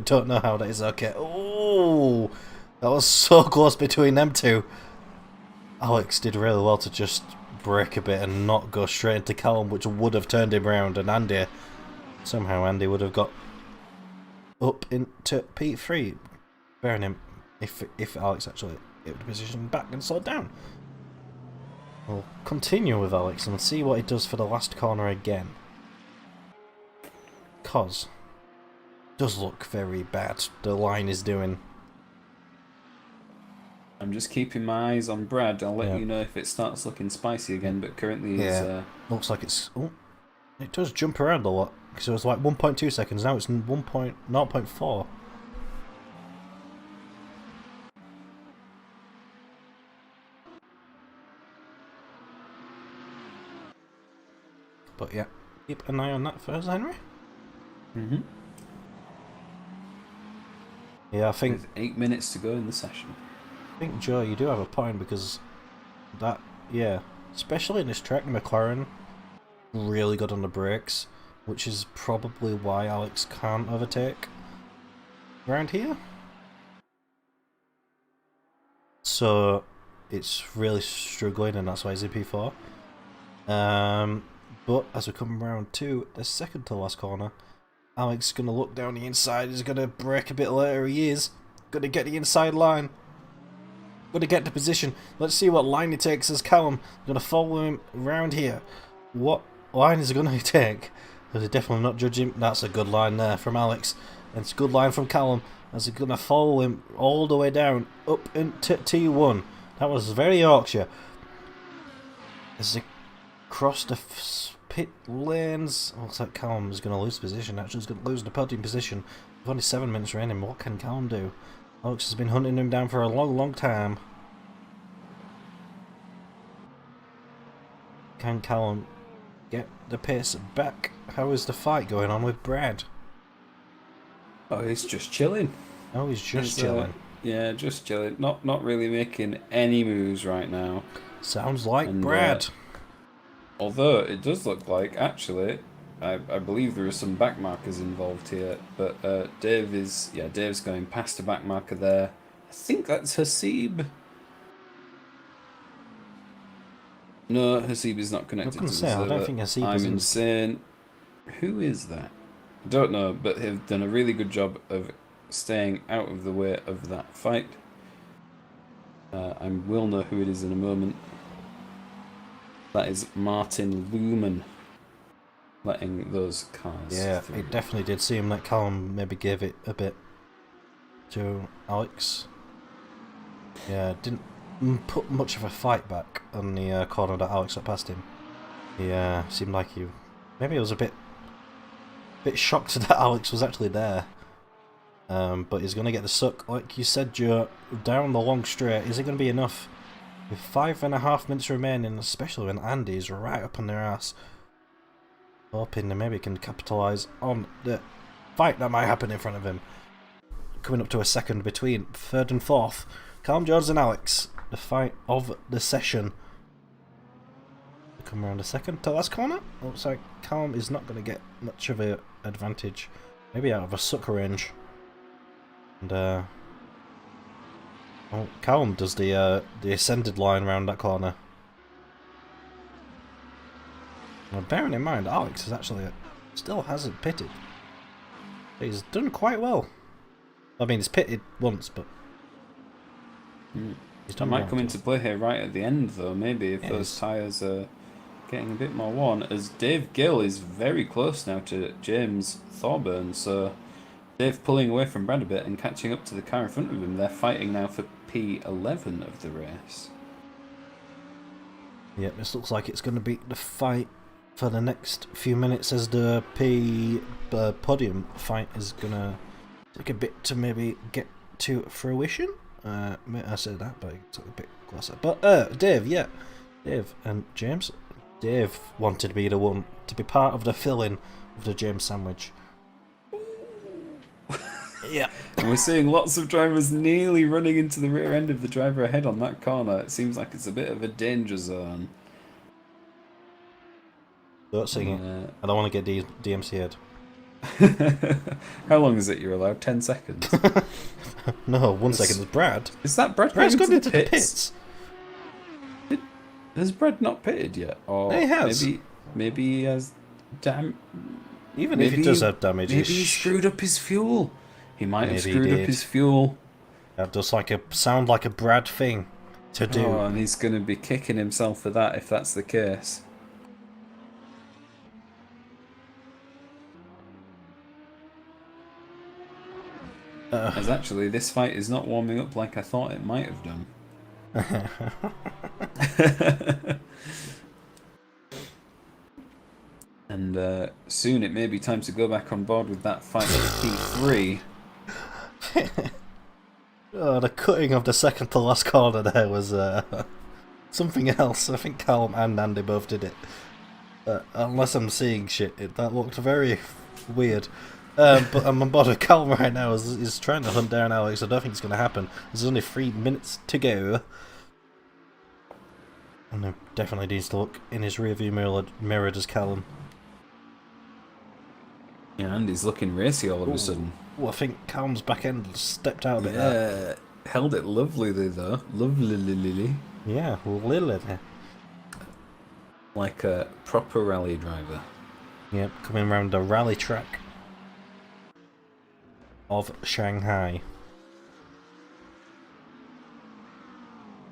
don't know how that is. Okay. Oh, that was so close between them two. Alex did really well to just break a bit and not go straight into Callum, which would have turned him around, and somehow Andy would have got up into P3, bearing him if Alex actually get the position back and slowed down. We'll continue with Alex and see what he does for the last corner again. Cause it does look very bad, the line is doing. I'm just keeping my eyes on Brad. I'll let you know if it starts looking spicy again, but currently he's... looks like it's... Oh, it does jump around a lot, because it was like 1.2 seconds, now it's 0.4. But yeah, keep an eye on that first, Henry. Mm-hmm. Yeah, I think... There's 8 minutes to go in the session. I think, Joe, you do have a point, because that, yeah, especially in this track, McLaren really good on the brakes, which is probably why Alex can't overtake around here. So it's really struggling, and that's why he's in P4. But as we come around to the second to last corner, Alex is going to look down the inside, he's going to brake a bit later, he is going to get the inside line. Going to get the position. Let's see what line he takes as Callum. Going to follow him around here. What line is he going to take? Because he's definitely not judging. That's a good line there from Alex. And it's a good line from Callum. As he's going to follow him all the way down up into T1. That was very Yorkshire. As they cross the pit lanes. Looks like Callum is going to lose position. Actually, he's going to lose the podium position. With only 7 minutes remaining. What can Callum do? Alex has been hunting him down for a long time. Can Callum get the pace back? How is the fight going on with Brad? Oh, he's just chilling. Oh, he's just chilling. Yeah, just chilling. Not really making any moves right now. Sounds like Brad. Although it does look like, actually, I believe there are some back markers involved here, but Dave's going past a back marker there. I think that's Hasib. No, Hasib is not I was connected going to to the say, I server. don't think Hasib is I'm in the... insane. Who is that? I don't know, but they've done a really good job of staying out of the way of that fight. I will know who it is in a moment. That is Martin Lumen letting those cars Yeah, through. it definitely did seem like Callum maybe gave it a bit to Alex. Yeah, didn't put much of a fight back on the corner that Alex got past him. He seemed like he maybe was a bit shocked that Alex was actually there. But he's going to get the suck, like you said, Joe, down the long straight. Is it going to be enough? With 5.5 minutes remaining, especially when Andy's right up on their ass. Hoping that maybe he can capitalise on the fight that might happen in front of him. Coming up to a second between third and fourth. Callum Jones and Alex. The fight of the session. Come around a second to last corner. Looks like Callum is not going to get much of an advantage. Maybe out of a sucker range. And well, Callum does the ascended line around that corner. Now, bearing in mind, Alex is actually still hasn't pitted. He's done quite well. I mean, he's pitted once, but he's That done might well. come into play here right at the end, though. Maybe if those tyres are getting a bit more worn, as Dave Gill is very close now to James Thorburn. So Dave pulling away from Brad a bit and catching up to the car in front of him. They're fighting now for P11 of the race. Yeah, this looks like it's going to be the fight for the next few minutes as the podium fight is going to take a bit to maybe get to fruition. I said that, but it's a bit closer. But Dave, yeah. Dave and James. Dave wanted to be the one to be part of the filling of the James sandwich. Yeah. And we're seeing lots of drivers nearly running into the rear end of the driver ahead on that corner. It seems like it's a bit of a danger zone. Don't sing it. I don't want to get DMCA'd. How long is it you're allowed? 10 seconds? No, 1 second is Brad. Is that Brad Brad's going gone into into the pits? Has Brad not pitted yet? Or he has. Maybe he has Even if he does have damage, maybe he screwed up his fuel. He might have screwed up his fuel. That does sound like a Brad thing to do. Oh, and he's going to be kicking himself for that if that's the case. As actually, this fight is not warming up like I thought it might have done. And soon it may be time to go back on board with that fight for P3. Oh, the cutting of the second to last corner there was something else. I think Callum and Andy both did it. Unless I'm seeing shit, that looked very weird. But I'm on board with Callum right now. He's trying to hunt down Alex. I don't think it's going to happen. There's only 3 minutes to go. And he definitely needs to look in his rearview mirror does Callum. Yeah, Andy's looking racy all of a sudden. Oh, I think Callum's back end stepped out a bit. Yeah, held it lovely though. Lovely. Yeah, Lily. Like a proper rally driver. Yep, coming around the rally track of Shanghai.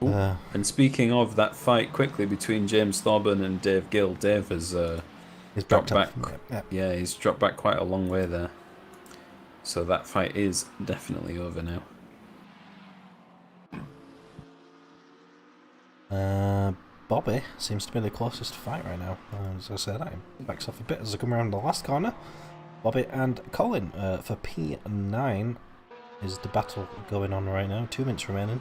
And speaking of that fight quickly between James Thorburn and Dave Gill, Dave has He's dropped back. Yeah. He's dropped back quite a long way there. So that fight is definitely over now. Bobby seems to be the closest to fight right now. As I said, he backs off a bit as I come around the last corner. Bobby and Colin for P9 is the battle going on right now. 2 minutes remaining.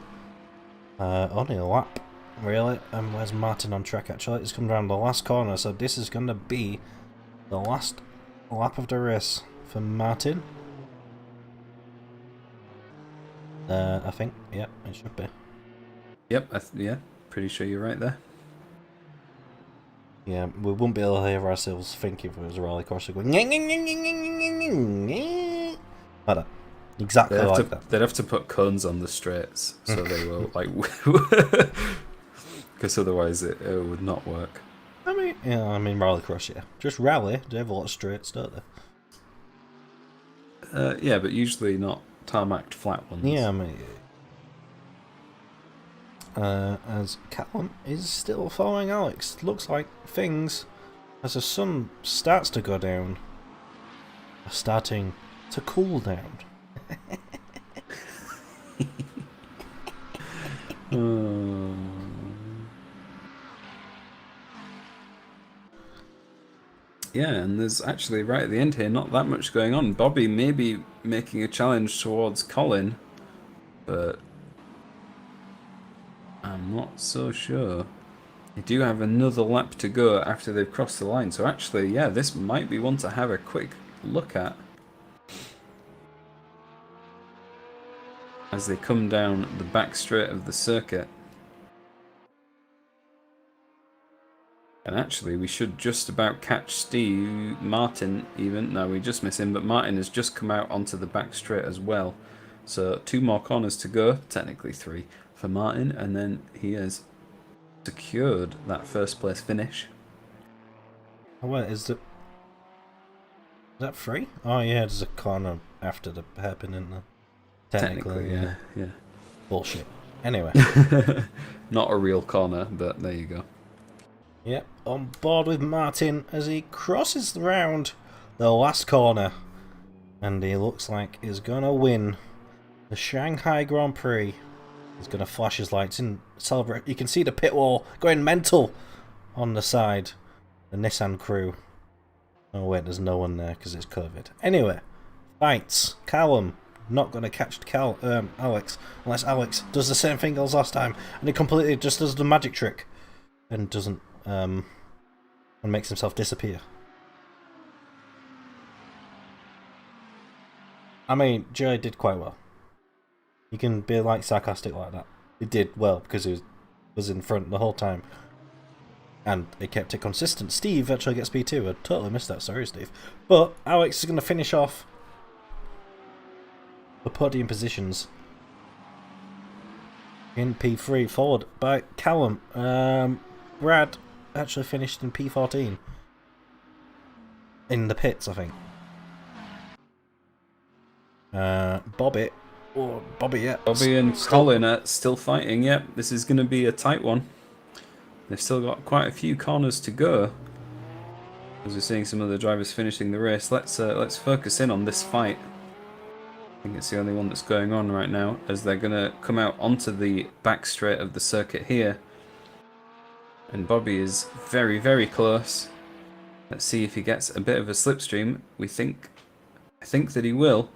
Only a lap, really. And where's Martin on track actually? He's come around the last corner, so this is going to be the last lap of the race for Martin. I think, yeah, it should be. Yep, yeah, pretty sure you're right there. Yeah, we wouldn't be able to hear ourselves think if it was a rallycrosser going like that. Exactly like that. They'd have to put cones on the straights so they will like, because otherwise it would not work. I mean rallycross, yeah. Just rally, they have a lot of straights, don't they? Yeah, but usually not tarmacked flat ones. Yeah, I mean. As Callum is still following Alex. Looks like things, as the sun starts to go down, are starting to cool down. Yeah, and there's actually right at the end here not that much going on. Bobby may be making a challenge towards Colin, but I'm not so sure. They do have another lap to go after they've crossed the line, so actually, yeah, this might be one to have a quick look at as they come down the back straight of the circuit. And actually, we should just about catch Martin even. No, we just miss him, but Martin has just come out onto the back straight as well. So 2 more corners to go, technically 3 for Martin, and then he has secured that first place finish. Oh wait, is that free? Oh yeah, there's a corner after the hairpin, isn't there? Technically, yeah. Bullshit. Anyway. Not a real corner, but there you go. Yep, on board with Martin as he crosses round the last corner. And he looks like he's gonna win the Shanghai Grand Prix. He's gonna flash his lights and celebrate. You can see the pit wall going mental on the side. The Nissan crew. Oh wait, there's no one there because it's COVID. Anyway, fights. Callum not gonna catch Alex unless Alex does the same thing as last time, and he completely just does the magic trick and doesn't and makes himself disappear. I mean, Joey did quite well. You can be like sarcastic like that. He did well because he was in front the whole time. And it kept it consistent. Steve actually gets P2. I totally missed that. Sorry, Steve. But Alex is going to finish off the podium positions in P3, followed by Callum. Brad actually finished in P14. In the pits, I think. Bobby, yeah. Bobby and Colin are still fighting. Yep, this is going to be a tight one. They've still got quite a few corners to go. As we're seeing some of the drivers finishing the race, let's focus in on this fight. I think it's the only one that's going on right now, as they're going to come out onto the back straight of the circuit here. And Bobby is very, very close. Let's see if he gets a bit of a slipstream. I think that he will.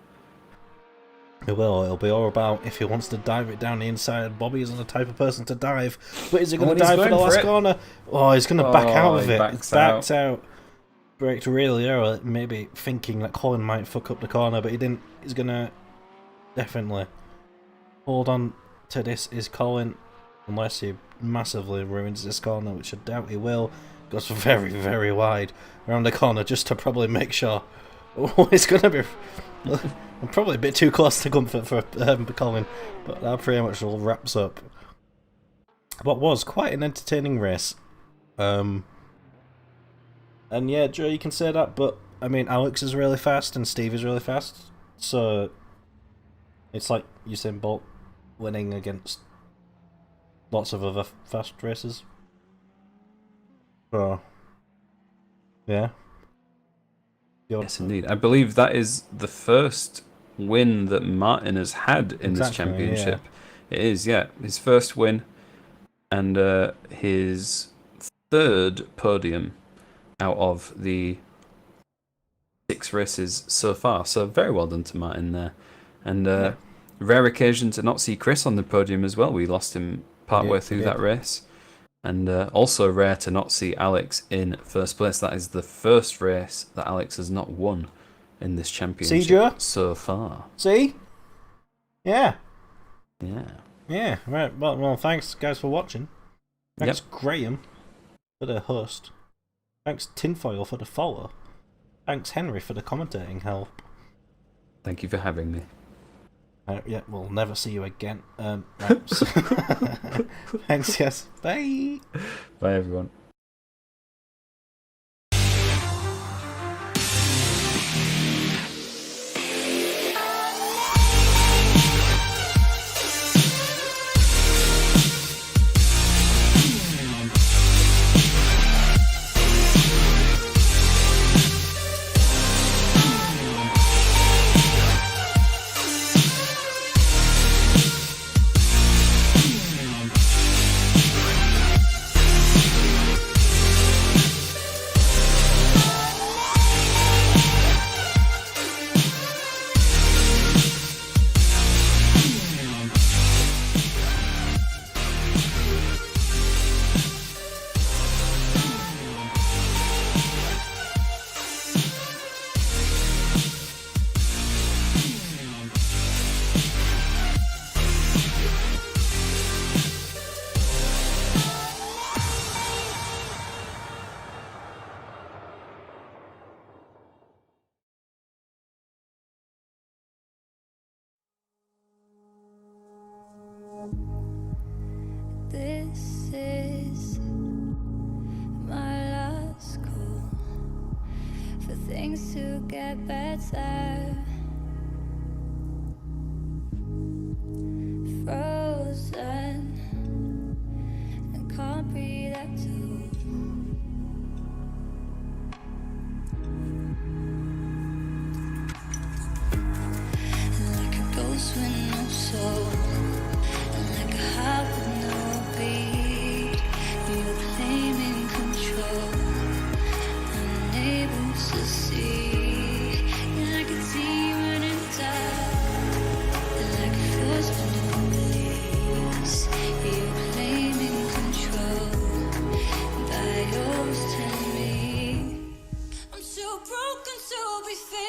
He will. It'll be all about if he wants to dive it down the inside. Bobby isn't the type of person to dive. But is he going to dive for the last corner? Oh, he's going to back out of it. He's backed out. Braked really early, maybe thinking that Colin might fuck up the corner, but he didn't. He's going to definitely hold on to this, is Colin, unless he massively ruins this corner, which I doubt he will. Goes very, very wide around the corner just to probably make sure. Oh, it's going to be... I'm probably a bit too close to comfort for Colin, but that pretty much all wraps up what was quite an entertaining race. And yeah, Joe, you can say that, but I mean, Alex is really fast and Steve is really fast, so it's like Usain Bolt winning against lots of other fast races. So, yeah. Yes, indeed. I believe that is the first win that Martin has had in this championship. Yeah. It is, yeah. His first win and his third podium out of the 6 races so far. So very well done to Martin there. And rare occasion to not see Chris on the podium as well. We lost him partway through that race. And also rare to not see Alex in first place. That is the first race that Alex has not won in this championship so far. See? Yeah. Yeah. Yeah, right. Well, thanks, guys, for watching. Thanks, Graham, for the host. Thanks Tinfoil for the follow. Thanks Henry for the commentating help. Thank you for having me. Yeah, we'll never see you again. Right. Thanks, yes. Bye. Bye, everyone. This is my last call for things to get better. Frozen and can't breathe at all. Like a ghost with no soul, like a heart with no beat. You're claiming control, unable to see. You're like a demon in dark, like a force with no release. You're claiming control by yours, tell me. I'm too broken to be fair.